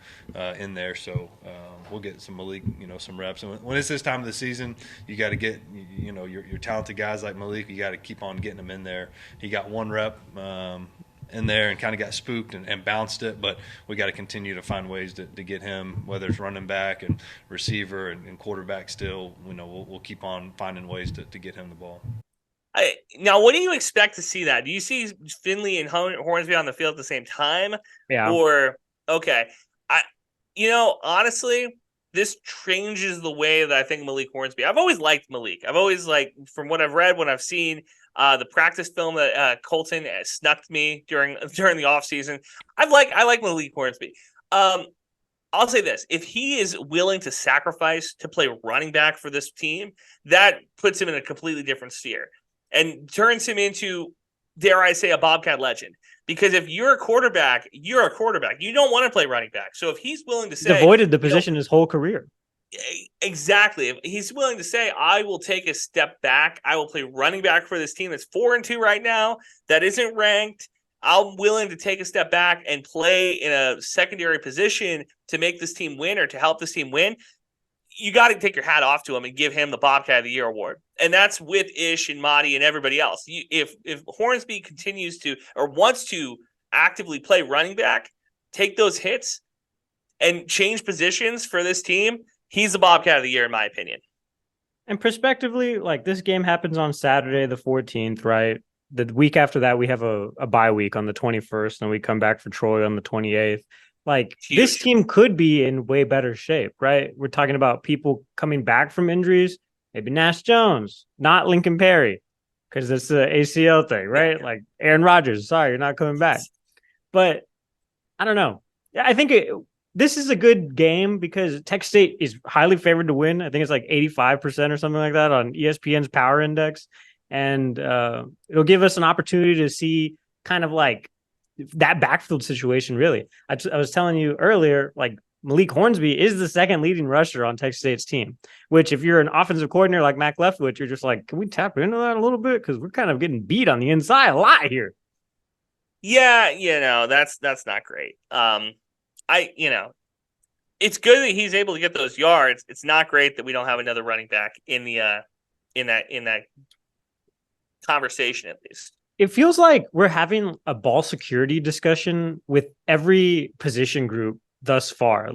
in there. So we'll get some Malik, some reps. And when it's this time of the season, you got to get, your talented guys like Malik, you got to keep on getting them in there. He got one rep in there and kind of got spooked and bounced it, but we got to continue to find ways to get him, whether it's running back and receiver and quarterback still, we'll keep on finding ways to get him the ball. Now, what do you expect to see that? Do you see Finley and Hornsby on the field at the same time? Yeah. Or, okay. Honestly, this changes the way that I think Malik Hornsby. I've always liked Malik. I've always from what I've read, when I've seen the practice film that Colton snuck me during the offseason. I like Malik Hornsby. I'll say this: if he is willing to sacrifice to play running back for this team, that puts him in a completely different sphere and turns him into, dare I say, a Bobcat legend. Because if you're a quarterback, you're a quarterback. You don't want to play running back. So if he's willing to say, he's avoided the position his whole career. Exactly. If he's willing to say, I will take a step back, I will play running back for this team that's 4-2 right now, that isn't ranked. I'm willing to take a step back and play in a secondary position to make this team win or to help this team win. You got to take your hat off to him and give him the Bobcat of the Year award. And that's with Ish and Mighty and everybody else. If Hornsby continues to or wants to actively play running back, take those hits, and change positions for this team, he's the Bobcat of the Year, in my opinion. And prospectively, this game happens on Saturday, the 14th, right? The week after that, we have a bye week on the 21st, and we come back for Troy on the 28th. This team could be in way better shape, right? We're talking about people coming back from injuries, maybe Nash Jones, not Lincoln Perry, because it's the ACL thing, right? Yeah. Like Aaron Rodgers, sorry, you're not coming back. But I don't know. I think this is a good game because Texas State is highly favored to win. I think it's 85% or something like that on ESPN's Power Index. And it'll give us an opportunity to see kind of that backfield situation, really. I was telling you earlier, Malik Hornsby is the second leading rusher on Texas State's team, which if you're an offensive coordinator like Mac Leftwich, you're just can we tap into that a little bit? Because we're kind of getting beat on the inside a lot here. Yeah, that's not great. It's good that he's able to get those yards. It's not great that we don't have another running back in that conversation, at least. It feels like we're having a ball security discussion with every position group thus far.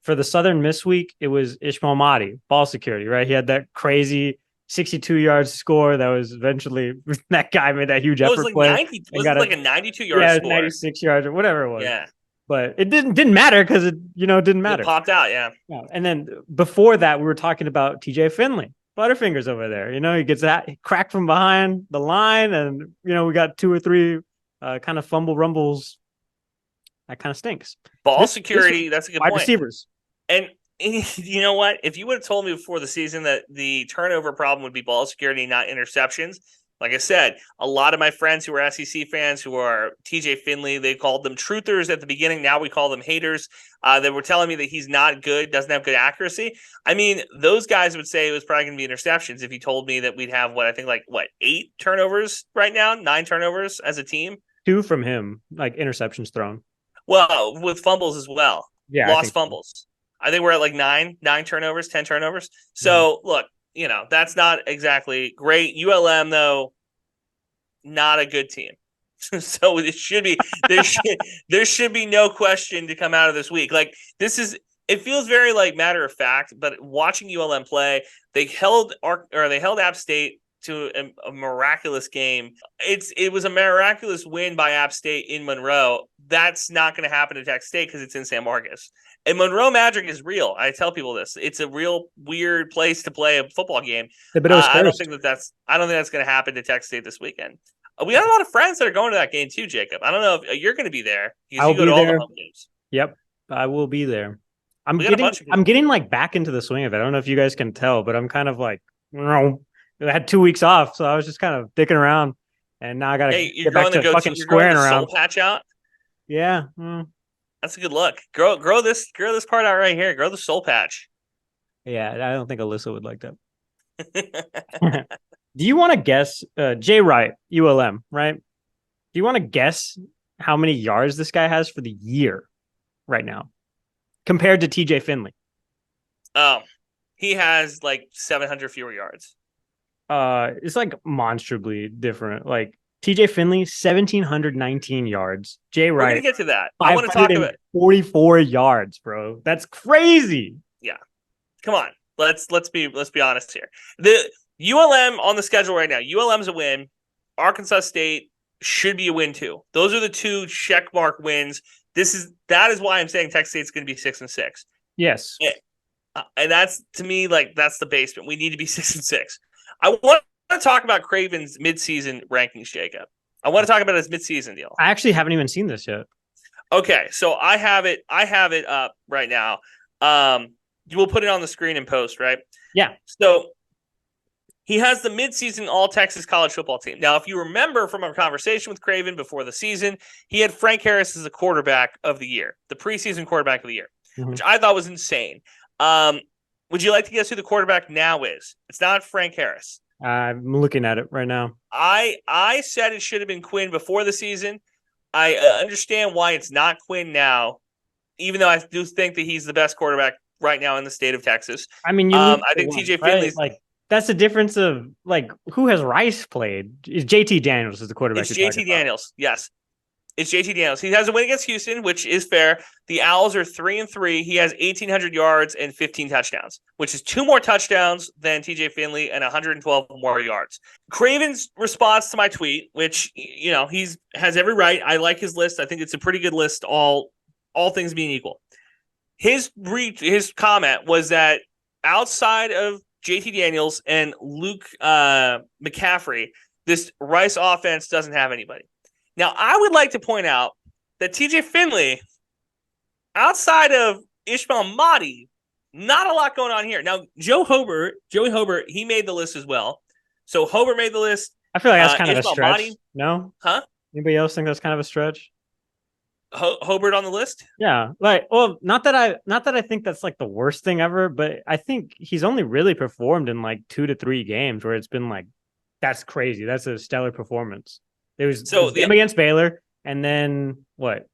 For the Southern Miss week, it was Ishmael Mahdi, ball security, right? He had that crazy 62-yard score that was eventually that guy made that huge effort play. It was a 92-yard score. 96 yards or whatever it was. Yeah. But it didn't matter because it didn't matter. It popped out, yeah. And then before that, we were talking about TJ Finley. Butterfingers over there, he gets that crack from behind the line, and we got 2 or 3 kind of fumble rumbles. That kind of stinks. Ball security, that's a good point. Wide receivers. And you know what? If you would have told me before the season that the turnover problem would be ball security, not interceptions, like I said, a lot of my friends who are SEC fans who are TJ Finley, they called them truthers at the beginning. Now we call them haters. They were telling me that he's not good, doesn't have good accuracy. I mean, those guys would say it was probably going to be interceptions if you told me that we'd have 8 turnovers right now, 9 turnovers as a team. 2 from him, interceptions thrown. Well, with fumbles as well. Yeah, lost fumbles. So. I think we're at 9 turnovers, 10 turnovers. So look, that's not exactly great. ULM, though, not a good team. So it should be there should be no question to come out of this week. This is it feels very like matter of fact. But watching ULM play, they held App State to a miraculous game. It was a miraculous win by App State in Monroe. That's not going to happen to Texas State because it's in San Marcos. And Monroe Magic is real. I tell people this. It's a real weird place to play a football game. I don't think that's going to happen to Texas State this weekend. We got a lot of friends that are going to that game too, Jacob. I don't know if you're going to be there. I'll go to all the home games. Yep, I will be there. I'm getting like back into the swing of it. I don't know if you guys can tell, but I'm kind of like, I had 2 weeks off, so I was just kind of dicking around, and now I got to get back to fucking squaring around. Soul patch out. Yeah, that's a good look. Grow this part out right here. Grow the soul patch. Yeah, I don't think Alyssa would like that. Do you want to guess, Jay Wright, ULM, right? Do you want to guess how many yards this guy has for the year right now compared to TJ Finley? He has like 700 fewer yards. It's like monstrously different. Like TJ Finley, 1,719 yards. Jay Wright, we're gonna get to that. I want to talk about 44 yards, bro. That's crazy. Yeah, come on. Let's be honest here. The ULM on the schedule right now. ULM's a win. Arkansas State should be a win too. Those are the two checkmark wins. That is why I'm saying Texas State's going to be 6-6. Yes, and that's to me like that's the basement. We need to be 6-6. I want to talk about Craven's midseason rankings, Jacob. I want to talk about his midseason deal. I actually haven't even seen this yet. Okay, so I have it up right now. You will put it on the screen in post, right? Yeah. So he has the midseason All-Texas college football team. Now, if you remember from our conversation with Craven before the season, he had Frank Harris as the quarterback of the year, the preseason quarterback of the year, which I thought was insane. Would you like to guess who the quarterback now is? It's not Frank Harris. I'm looking at it right now. I said it should have been Quinn before the season. I understand why it's not Quinn now, even though I do think that he's the best quarterback right now in the state of Texas. I mean, I think TJ Finley's like that's the difference of like who has Rice played? Is JT Daniels is the quarterback? It's JT Daniels. Yes, it's JT Daniels. He has a win against Houston, which is fair. The Owls are 3-3. He has 1,800 yards and 15 touchdowns, which is 2 more touchdowns than TJ Finley and 112 more yards. Craven's response to my tweet, which he's has every right. I like his list. I think it's a pretty good list. All things being equal, his comment was that outside of JT Daniels and Luke McCaffrey, this Rice offense doesn't have anybody. Now, I would like to point out that TJ Finley, outside of Ishmael Mahdi, not a lot going on here. Now, Joey Hobert, he made the list as well. So Hobert made the list. I feel like that's kind of a stretch. Mahdi, no? Huh? Anybody else think that's kind of a stretch? Hobert on the list? Yeah. Not that I think that's like the worst thing ever, but I think he's only really performed in like 2 to 3 games where it's been like, that's crazy. That's a stellar performance. It was the game against Baylor, and then what?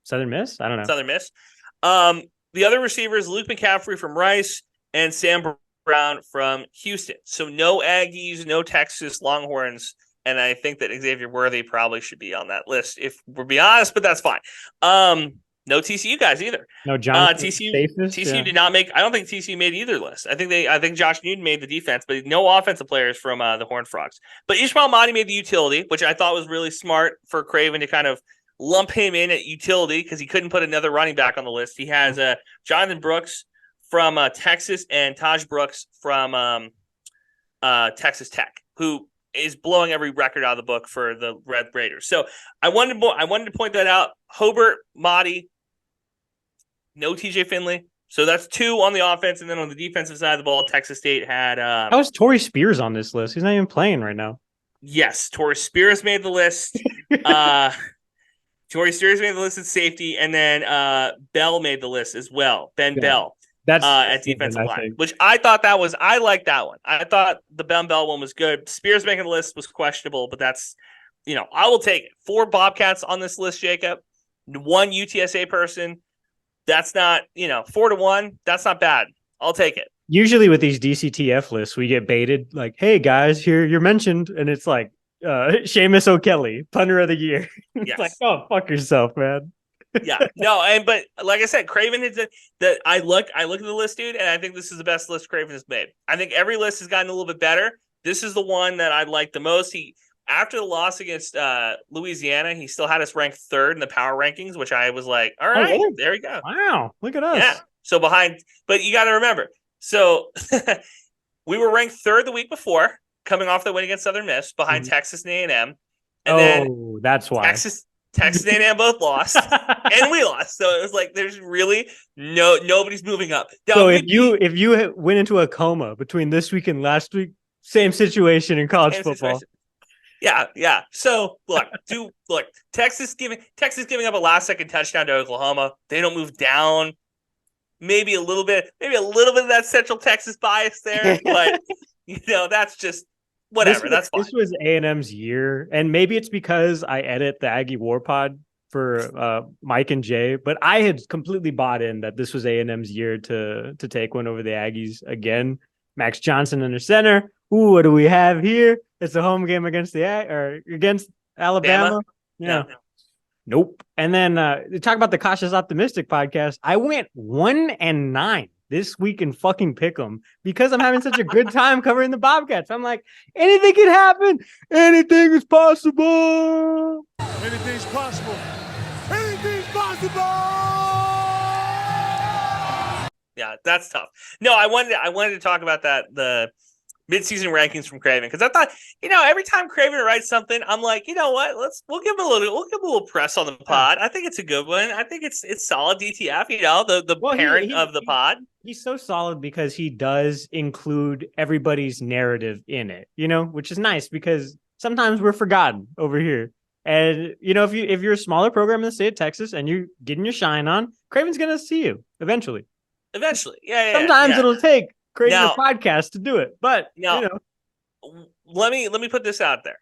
Southern Miss? I don't know. Southern Miss. The other receivers, Luke McCaffrey from Rice and Sam Brown from Houston. So no Aggies, no Texas Longhorns, and I think that Xavier Worthy probably should be on that list if we're being honest, but that's fine. No TCU guys either. No John. TCU did not make. I don't think TCU made either list. I think Josh Newton made the defense, but no offensive players from the Horned Frogs. But Ishmael Mahdi made the utility, which I thought was really smart for Craven to kind of lump him in at utility because he couldn't put another running back on the list. He has Jonathan Brooks from Texas and Taj Brooks from Texas Tech, who is blowing every record out of the book for the Red Raiders. So I wanted to point that out. Hobert, Mahdi. No TJ Finley. So that's 2 on the offense. And then on the defensive side of the ball, Texas State had... How is Torrey Spears on this list? He's not even playing right now. Yes, Torrey Spears made the list. Torrey Spears made the list at safety. And then Bell made the list as well. Bell. That's at defensive line, which I like that one. I thought the Ben Bell one was good. Spears making the list was questionable, but that's, I will take it. 4 Bobcats on this list, Jacob. 1 UTSA person. That's not, 4-1. That's not bad. I'll take it. Usually with these DCTF lists, we get baited like, hey guys, here you're mentioned. And it's like Seamus O'Kelly, punter of the year. It's Yes. like, oh, fuck yourself, man. Yeah, no, but like I said, Craven is that I look at the list, dude, and I think this is the best list Craven has made. I think every list has gotten a little bit better. This is the one that I like the most. After the loss against Louisiana, he still had us ranked third in the power rankings, which I was like, all right, really? there you go. Wow, look at us. Yeah. So but you got to remember, so we were ranked third the week before, coming off the win against Southern Miss, behind Texas and A&M, and then that's why Texas and A&M both lost, and we lost. So it was like there's really nobody's moving up. Now, so if you went into a coma between this week and last week, same situation in college football. Situation. Yeah. So look, Texas giving up a last second touchdown to Oklahoma. They don't move down. Maybe a little bit of that Central Texas bias there, but that's just whatever. That's fine. This was A&M's year, and maybe it's because I edit the Aggie War Pod for Mike and Jay, but I had completely bought in that this was A&M's year to take one over the Aggies again. Max Johnson under center. Ooh, what do we have here? It's a home game against Alabama. Yeah. Nope. And then talk about the Cautious Optimistic podcast. I went 1-9 this week in fucking Pick'em because I'm having such a good time covering the Bobcats. I'm like, anything can happen. Anything is possible. Anything's possible. Anything's possible. Yeah, that's tough. No, I wanted to talk about the midseason rankings from Craven because I thought, every time Craven writes something, I'm like, you know what? We'll give him a little press on the pod. I think it's a good one. I think it's solid. DTF, the parent of the pod. He's so solid because he does include everybody's narrative in it, which is nice because sometimes we're forgotten over here. And if you're a smaller program in the state of Texas and you're getting your shine on, Craven's gonna see you eventually. Yeah. Sometimes it'll take creating a podcast to do it, but let me put this out there.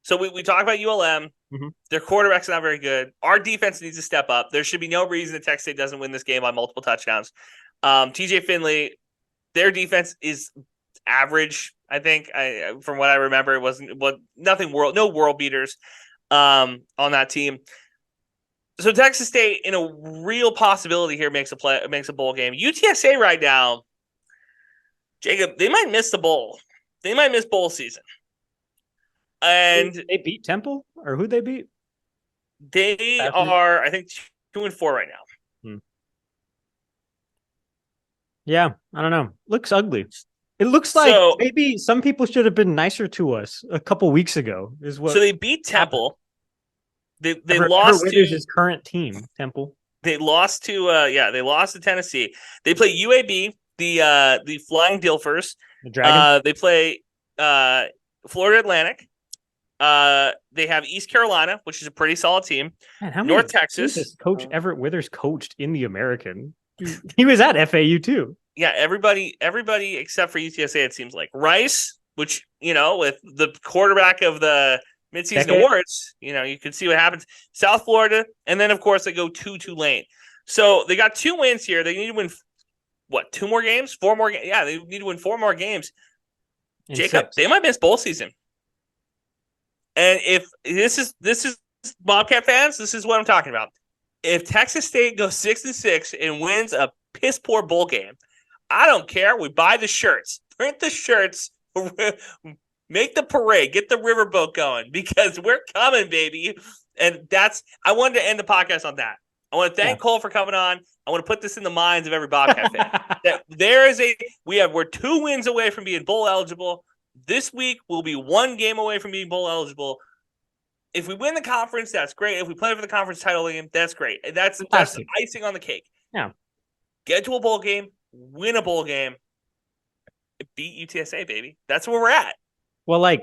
So we talk about ULM. Mm-hmm. Their quarterback's not very good. Our defense needs to step up. There should be no reason that Texas State doesn't win this game by multiple touchdowns. TJ Finley, their defense is average. I think from what I remember, it wasn't no world beaters on that team. So Texas State, in a real possibility here, makes a bowl game. UTSA right now, Jakob, they might miss the bowl. They might miss bowl season. And they beat Temple, or who'd they beat? They are, I think, 2-4 right now. Yeah, I don't know. Looks ugly. It looks like maybe some people should have been nicer to us a couple weeks ago. So they beat Temple. They lost to his current team, Temple. They lost to Tennessee. They play UAB, the Flying Dilfers. The Dragon. They play Florida Atlantic. They have East Carolina, which is a pretty solid team. Man, North Texas. Coach Everett Withers coached in the American. He was at FAU too. Yeah, everybody except for UTSA, it seems like. Rice, which, with the quarterback of the midseason awards, you can see what happens. South Florida, and then, of course, they go to Tulane. So they got 2 wins here. They need to win, 2 more games? 4 more games? Yeah, they need to win 4 more games. Jakob, 6. They might miss bowl season. And if this is Bobcat fans, this is what I'm talking about. If Texas State goes 6-6 and wins a piss poor bowl game, I don't care. We buy the shirts, print the shirts, make the parade, get the riverboat going because we're coming, baby. And I wanted to end the podcast on that. I want to thank Kole for coming on. I want to put this in the minds of every Bobcat fan that we're 2 wins away from being bowl eligible. This week we'll be 1 game away from being bowl eligible. If we win the conference, that's great. If we play for the conference title game, that's great. That's the icing on the cake. Yeah. Get to a bowl game, win a bowl game, beat UTSA, baby. That's where we're at. Well,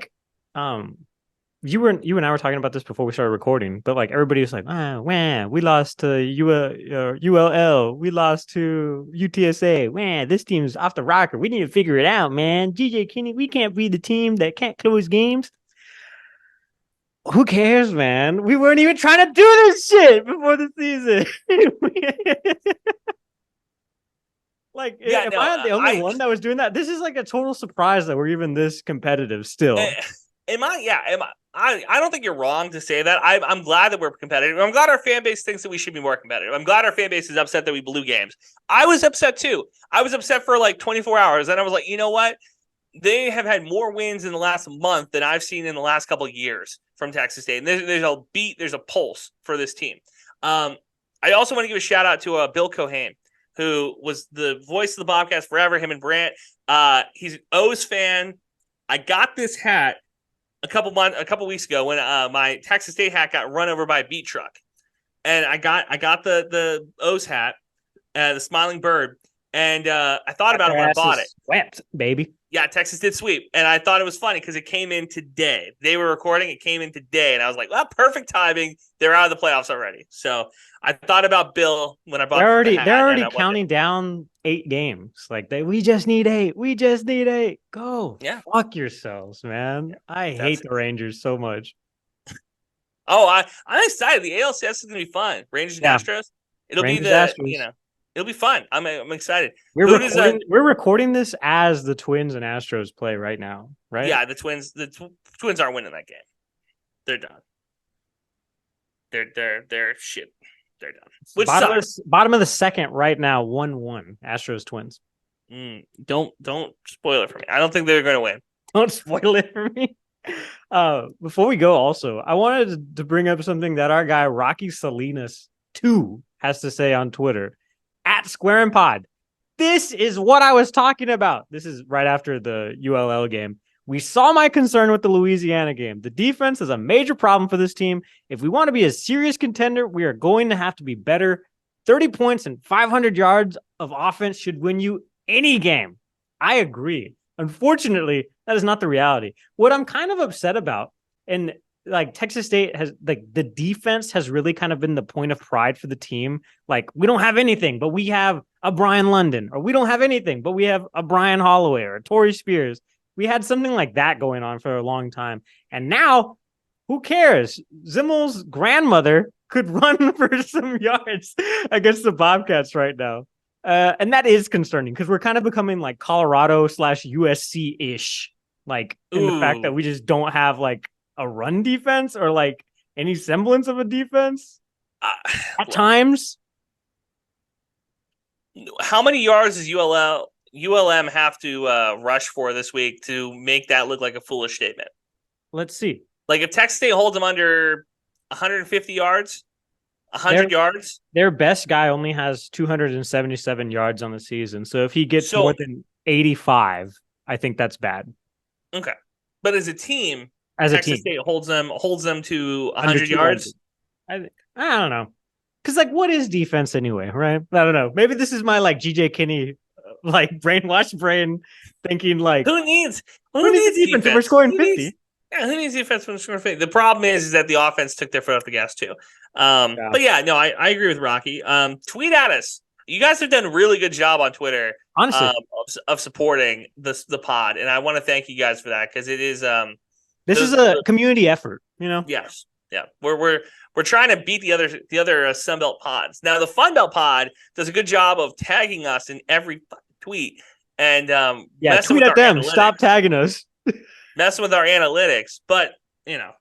you and I were talking about this before we started recording, but everybody was like, we lost to ULL, we lost to UTSA. This team's off the rocker. We need to figure it out, man. GJ Kinney, we can't be the team that can't close games. Who cares, man? We weren't even trying to do this shit before the season. Am I the only one that was doing that? This is a total surprise that we're even this competitive still. Am I? Yeah. I don't think you're wrong to say that. I'm glad that we're competitive. I'm glad our fan base thinks that we should be more competitive. I'm glad our fan base is upset that we blew games. I was upset too. I was upset for like 24 hours. And I was like, you know what? They have had more wins in the last month than I've seen in the last couple of years from Texas State. And there's a pulse for this team. I also want to give a shout out to Bill Cohane, who was the voice of the Bobcats forever, him and Brant. He's an O's fan. I got this hat a couple weeks ago when my Texas State hat got run over by a beat truck. And I got the O's hat, the smiling bird, and I thought about it when I bought it. Swept, baby. Yeah, Texas did sweep. And I thought it was funny because it came in today. They were recording, it came in today. And I was like, well, perfect timing. They're out of the playoffs already. So I thought about Bill when I bought the hat. They're already counting down 8 games. Like we just need 8. We just need 8. Go. Yeah. Fuck yourselves, man. I hate the Rangers so much. Oh, I'm excited. The ALCS is gonna be fun. Rangers and Astros. It'll be Astros. It'll be fun. I'm excited. We're recording this as the Twins and Astros play right now, right? Yeah, the Twins aren't winning that game. They're done. They're shit. They're done. Which bottom of the second right now, 1-1. Astros Twins. Don't spoil it for me. I don't think they're going to win. Don't spoil it for me. Before we go, also, I wanted to bring up something that our guy Rocky Salinas 2 has to say on Twitter at Squarin Pod. This is what I was talking about. This is right after the ULL game. We saw my concern with the Louisiana game. The defense is a major problem for this team. If we want to be a serious contender, we are going to have to be better. 30 points and 500 yards of offense should win you any game. I agree. Unfortunately, that is not the reality. What I'm kind of upset about, and like Texas State has, like, the defense has really kind of been the point of pride for the team. Like, we don't have anything, but we have a Brian London, or we don't have anything, but we have a Brian Holloway or a Torrey Spears. We had something like that going on for a long time. And now, who cares? Zimmel's grandmother could run for some yards against the Bobcats right now. And that is concerning because we're kind of becoming like Colorado/USC-ish. Like, in the fact that we just don't have like a run defense or like any semblance of a defense at times. How many yards does ULM have to rush for this week to make that look like a foolish statement? Let's see. Like, if Texas State holds them under 150 yards, 100 yards, their best guy only has 277 yards on the season. So if he gets more than 85, I think that's bad. Okay, but as a team, Texas State holds them to 100 yards. I don't know, because like, what is defense anyway, right? I don't know. Maybe this is my like GJ Kinney, like brainwashed brain thinking like, who needs defense if we're scoring 50? Who needs defense when we're scoring 50? The problem is that the offense took their foot off the gas too. But yeah, no, I agree with Rocky. Tweet at us. You guys have done a really good job on Twitter, honestly, of supporting the pod, and I want to thank you guys for that because it is this is a community effort, you know. Yes, yeah, we're trying to beat the other Sunbelt pods. Now the Funbelt pod does a good job of tagging us in every tweet, and tweet at them. Analytics. Stop tagging us. Messing with our analytics, but you know,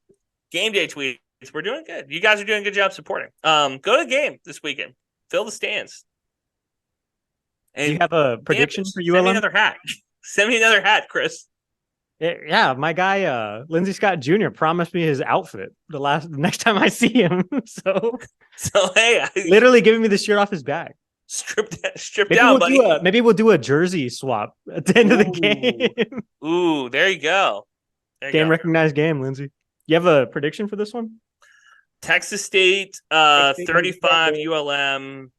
game day tweets, we're doing good. You guys are doing a good job supporting. Go to the game this weekend. Fill the stands. And do you have a prediction for ULM? Send me another hat. Send me another hat, Chris. Yeah, my guy Lindsey Scott Jr. promised me his outfit the next time I see him. So hey, literally giving me the shirt off his back. Stripped down, buddy. Maybe we'll do a jersey swap at the end of the game. Ooh, there you go. Recognized game, Lindsey. You have a prediction for this one? Texas State 35 ULM.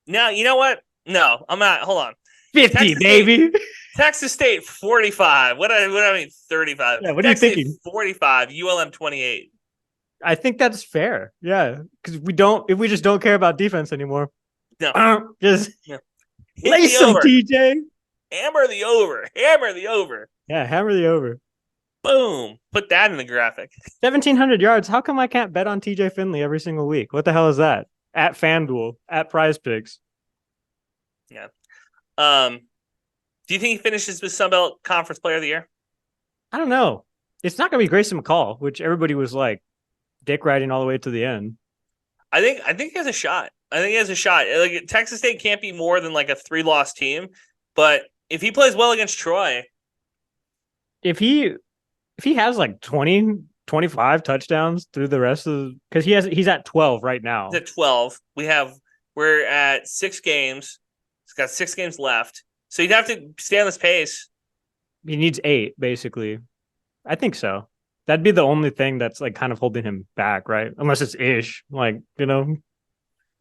No, you know what? No, I'm not. Hold on. 50, Texas baby. State, Texas State 45. What do I mean 35? Yeah, what are you thinking? State 45, ULM 28. I think that's fair. Yeah, because if we just don't care about defense anymore. No. Just lace them, TJ. Hammer the over. Yeah, hammer the over. Boom. Put that in the graphic. 1,700 yards. How come I can't bet on TJ Finley every single week? What the hell is that? At FanDuel, at Prize Picks. Yeah. Do you think he finishes with Sunbelt Conference Player of the Year? I don't know. It's not going to be Grayson McCall, which everybody was like dick riding all the way to the end. I think he has a shot. I think he has a shot. Like Texas State can't be more than like a 3-loss team, but if he plays well against Troy, if he has like 20, 25 touchdowns through the rest of because he's at 12 right now. he's at 12. We're at 6 games. He's got 6 games left. So you'd have to stay on this pace. He needs 8, basically. I think so. That'd be the only thing that's like kind of holding him back, right? Unless it's Ish, like,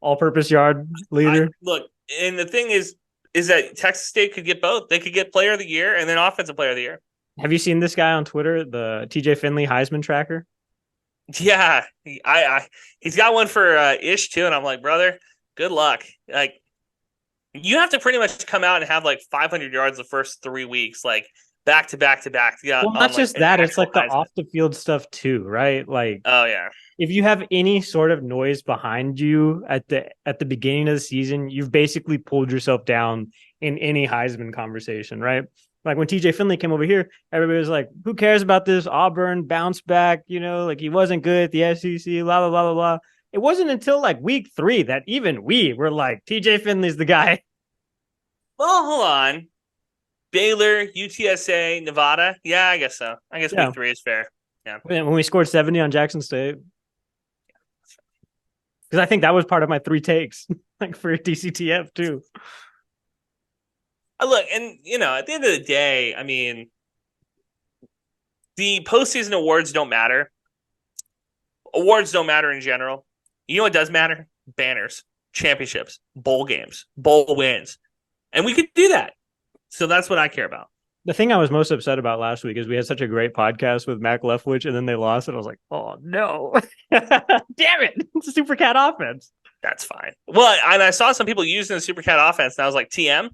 all-purpose yard leader. Look, and the thing is that Texas State could get both. They could get Player of the Year and then Offensive Player of the Year. Have you seen this guy on Twitter, the TJ Finley Heisman tracker? Yeah, he's got one for Ish too, and I'm like, brother, good luck. Like, you have to pretty much come out and have like 500 yards the first 3 weeks, like back to back to back. Yeah, well, not just that; it's like the off the field stuff too, right? Like, oh yeah, if you have any sort of noise behind you at the beginning of the season, you've basically pulled yourself down in any Heisman conversation, right? Like when TJ Finley came over here, everybody was like, who cares about this Auburn bounce back? Like he wasn't good at the SEC, blah, blah, blah, blah, blah. It wasn't until like week 3 that even we were like, TJ Finley's the guy. Well, hold on. Baylor, UTSA, Nevada. Yeah, I guess so. I guess week 3 is fair. Yeah. When we scored 70 on Jackson State. Because I think that was part of my 3 takes, like for DCTF too. Look, and at the end of the day, I mean, the postseason awards don't matter. Awards don't matter in general. You know what does matter? Banners, championships, bowl games, bowl wins. And we could do that. So that's what I care about. The thing I was most upset about last week is we had such a great podcast with Mac Leftwich, and then they lost, and I was like, oh, no. Damn it. It's a Super Cat offense. That's fine. Well, and I saw some people using the Super Cat offense, and I was like, TM?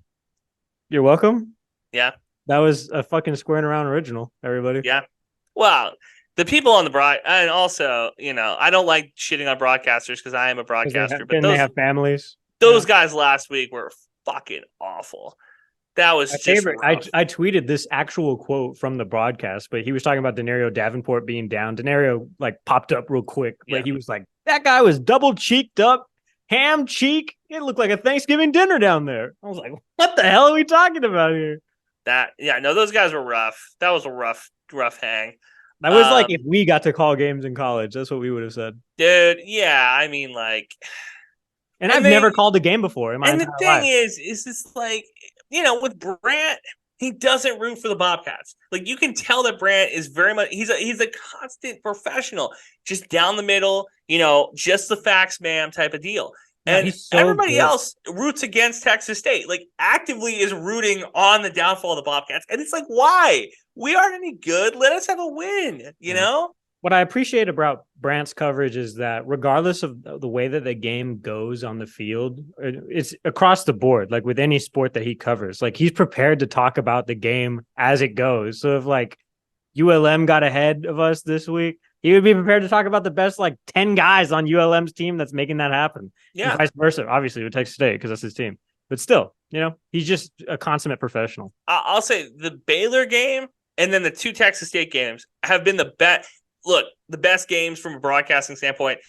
You're welcome. Yeah. That was a fucking Squarin' Around original, everybody. Yeah. Well, the people on the broad, and also, I don't like shitting on broadcasters because I am a broadcaster. They have families. Those guys last week were fucking awful. That was my just favorite. rough. I tweeted this actual quote from the broadcast, but he was talking about Denario Davenport being down. Denario like popped up real quick. But he was like, that guy was double cheeked up, ham cheek. It looked like a Thanksgiving dinner down there. I was like, what the hell are we talking about here? Those guys were rough. That was a rough hang. That was like if we got to call games in college. That's what we would have said. Dude, yeah, I mean, like... And I've never called a game before in my entire life. And the thing is this like, with Brant, he doesn't root for the Bobcats. Like, you can tell that Brant is very much... He's a constant professional. Just down the middle, just the facts, ma'am type of deal. And everybody else roots against Texas State, like actively is rooting on the downfall of the Bobcats. And it's like, why? We aren't any good. Let us have a win, know? What I appreciate about Brant's coverage is that regardless of the way that the game goes on the field, it's across the board, like with any sport that he covers, like he's prepared to talk about the game as it goes. So if like ULM got ahead of us this week, he would be prepared to talk about the best like 10 guys on ULM's team that's making that happen. Yeah. And vice versa, obviously, with Texas State because that's his team. But still, he's just a consummate professional. I'll say the Baylor game and then the 2 Texas State games have been the best. Look, the best games from a broadcasting standpoint.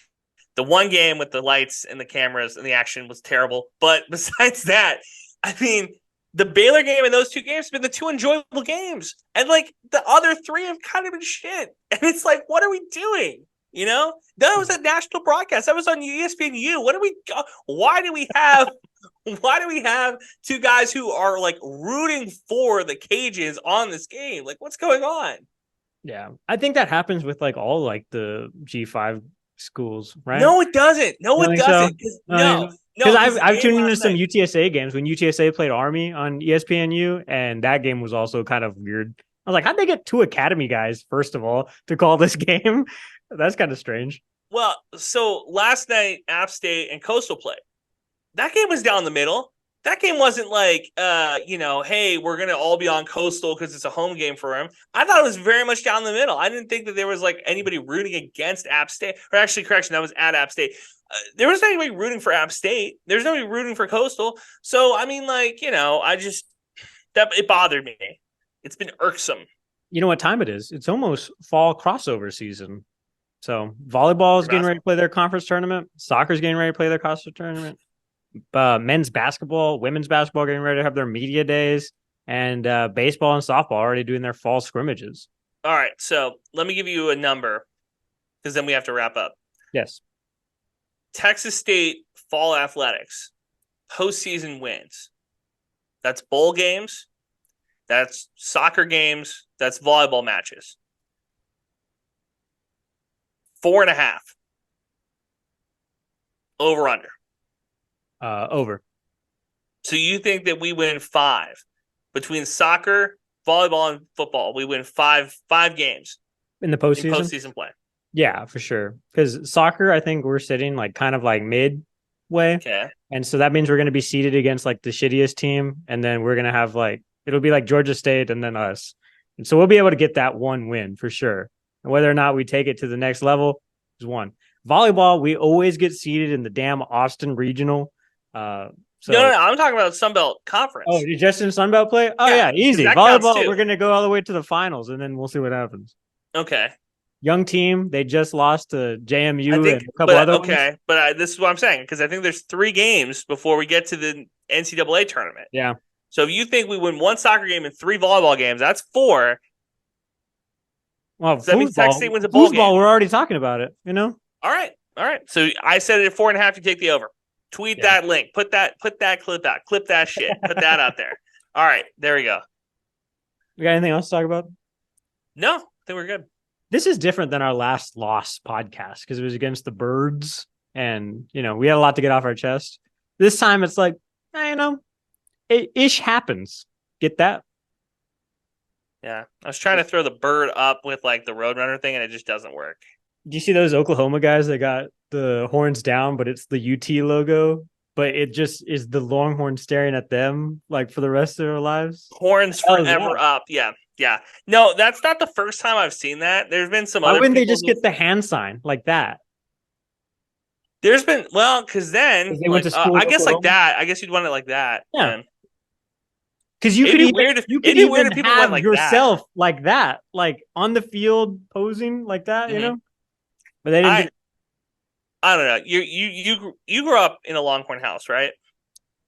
The one game with the lights and the cameras and the action was terrible. But besides that, I mean, the Baylor game and those 2 games have been the 2 enjoyable games. And like the other 3 have kind of been shit. And it's like, what are we doing? That was a national broadcast. That was on ESPNU. Why do we have 2 guys who are like rooting for the Cajuns on this game? Like, what's going on? Yeah, I think that happens with like all like the G5 schools, right? No, it doesn't. No, it doesn't. No, because I've tuned into some UTSA games when UTSA played Army on ESPNU, and that game was also kind of weird. I was like, how'd they get 2 Academy guys, first of all, to call this game? That's kind of strange. Well, so last night, App State and Coastal played. That game was down the middle. That game wasn't like, hey, we're going to all be on Coastal because it's a home game for him. I thought it was very much down the middle. I didn't think that there was like anybody rooting against App State. Or actually, correction, that was at App State. There was anybody rooting for App State. There's nobody rooting for Coastal. So, I mean, like, it bothered me. It's been irksome. You know what time it is? It's almost fall crossover season. So volleyball is getting ready to play their conference tournament. Soccer's getting ready to play their conference tournament. Men's basketball, women's basketball getting ready to have their media days, and baseball and softball already doing their fall scrimmages. All right, so let me give you a number because then we have to wrap up. Yes. Texas State fall athletics, postseason wins. That's bowl games. That's soccer games. That's volleyball matches. 4.5. Over under. Over. So you think that we win 5 between soccer, volleyball, and football? We win five games in the postseason? In postseason play. Yeah, for sure. Because soccer, I think we're sitting like kind of like midway. Okay. And so that means we're going to be seeded against like the shittiest team. And then we're going to have like, it'll be like Georgia State and then us. And so we'll be able to get that one win for sure. And whether or not we take it to the next level is one. Volleyball, we always get seeded in the damn Austin regional. No, I'm talking about Sun Belt Conference. Oh, you're just in Sun Belt play? Oh, yeah, easy. Volleyball, we're going to go all the way to the finals, and then we'll see what happens. Okay. Young team, they just lost to JMU and a couple other ones. But this is what I'm saying, because I think there's 3 games before we get to the NCAA tournament. Yeah. So if you think we win 1 soccer game and 3 volleyball games, that's 4. Well, so that means Texas State wins a bowl game. We're already talking about it, you know? All right. So I said it at 4.5, you take the over. Tweet that link. Put that clip out. Clip that shit. Put that out there. All right. There we go. We got anything else to talk about? No, I think we're good. This is different than our last loss podcast because it was against the Birds and, you know, we had a lot to get off our chest. This time it's like, ish happens. Get that? Yeah. I was trying to throw the bird up with like the Roadrunner thing and it just doesn't work. Do you see those Oklahoma guys that got the horns down, but it's the UT logo, but it just is the Longhorn staring at them like for the rest of their lives? Horns forever up. Yeah. Yeah. No, that's not the first time I've seen that. There's been some other. Why wouldn't they just get the hand sign like that? There's been, because then they went to school I guess like that. I guess you'd want it like that. Yeah. Because you could even have like yourself that. Like that, like on the field posing like that, you know. But they didn't. I don't know. You grew up in a Longhorn house, right?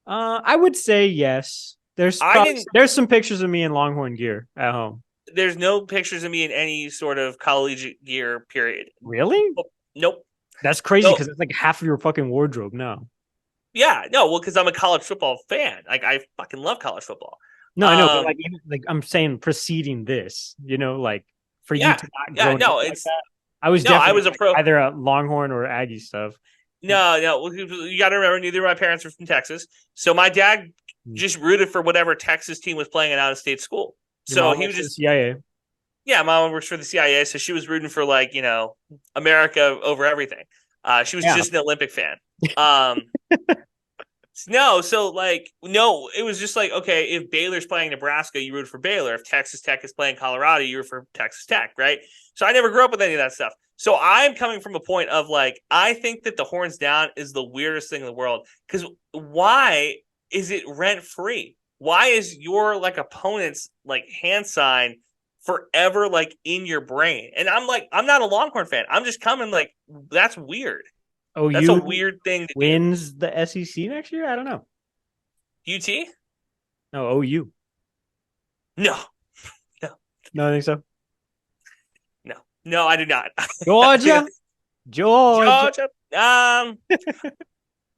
I would say yes. There's some pictures of me in Longhorn gear at home. There's no pictures of me in any sort of collegiate gear, period. Really? Oh, nope. That's crazy because it's like half of your fucking wardrobe now. Yeah, no, well, because I'm a college football fan. Like, I fucking love college football. No, I know, but like I'm saying, preceding this, you know, like for you to not grow up it's. Like that. I was a pro, either a Longhorn or Aggie stuff. No, you got to remember, neither of my parents are from Texas, so my dad just rooted for whatever Texas team was playing at out-of-state school. So he was just CIA. Yeah, my mom works for the CIA, so she was rooting for America over everything. She was just an Olympic fan. It was just like, okay, if Baylor's playing Nebraska, you root for Baylor. If Texas Tech is playing Colorado, you root for Texas Tech, right? So I never grew up with any of that stuff. So I'm coming from a point of I think that the horns down is the weirdest thing in the world. Because why is it rent free? Why is your opponent's hand sign forever in your brain? And I'm not a Longhorn fan. I'm just coming that's weird. Oh, that's a weird thing to wins the SEC next year? I don't know. UT? No, OU. No, I think so. No, I do not. Georgia.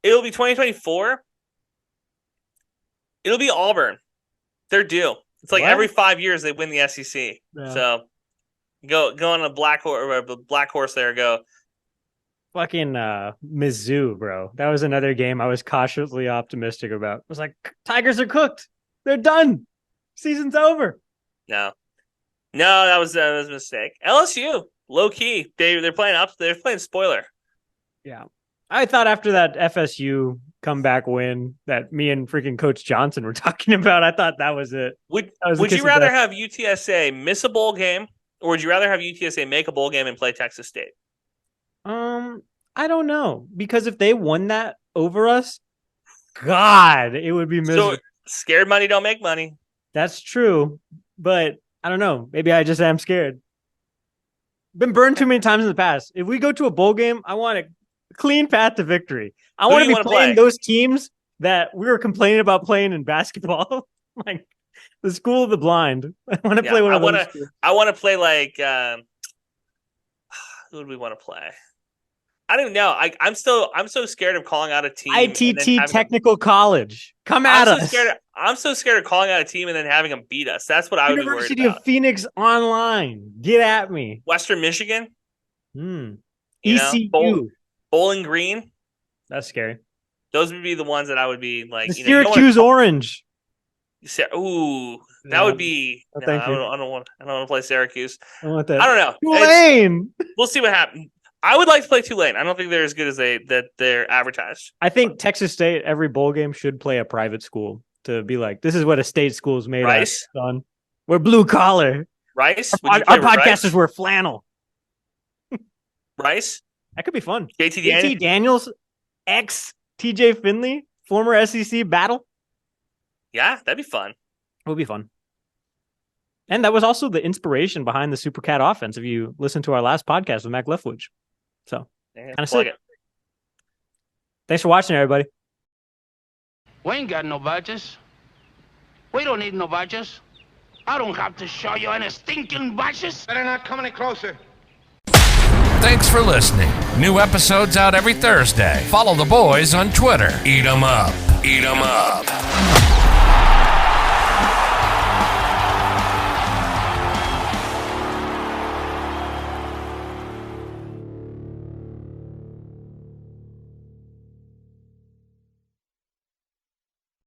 It'll be 2024. It'll be Auburn. They're due. It's every 5 years they win the SEC. Yeah. So go on a black horse there. Go. Fucking Mizzou, bro. That was another game I was cautiously optimistic about. I was like, Tigers are cooked. They're done. Season's over. No, that was a mistake. LSU, low key. They're playing up. They're playing spoiler. Yeah, I thought after that FSU comeback win that me and freaking Coach Johnson were talking about, I thought that was it. Would you rather have UTSA miss a bowl game, or would you rather have UTSA make a bowl game and play Texas State? I don't know, because if they won that over us, God, it would be miserable. So scared money don't make money. That's true, but I don't know. Maybe I just am scared. Been burned too many times in the past. If we go to a bowl game, I want a clean path to victory. I want to be playing those teams that we were complaining about playing in basketball, like the School of the Blind. I want to play one of those. I want to play like who would we want to play? I don't know. I'm so scared of calling out a team. ITT Technical College. Come at us. I'm so scared of calling out a team and then having them beat us. That's what I would be worried about. University of Phoenix Online. Get at me. Western Michigan. ECU. Bowling Green. That's scary. Those would be the ones that I would be like. Syracuse Orange. Ooh, that would be. I don't want to play Syracuse. I want that. I don't know. Tulane. We'll see what happens. I would like to play Tulane. I don't think they're as good as they're advertised. I think Texas State, every bowl game should play a private school to be like, this is what a state school is made of, son. We're blue collar. Rice? Our podcasters wear flannel. Rice? That could be fun. JT Daniels, ex TJ Finley, former SEC battle. Yeah, that'd be fun. It would be fun. And that was also the inspiration behind the Supercat offense. If you listen to our last podcast with Mac Leftwich. So, kind of sick. Thanks for watching, everybody. We ain't got no badges. We don't need no badges. I don't have to show you any stinking badges. Better not come any closer. Thanks for listening. New episodes out every Thursday. Follow the boys on Twitter. Eat 'em up. Eat 'em up.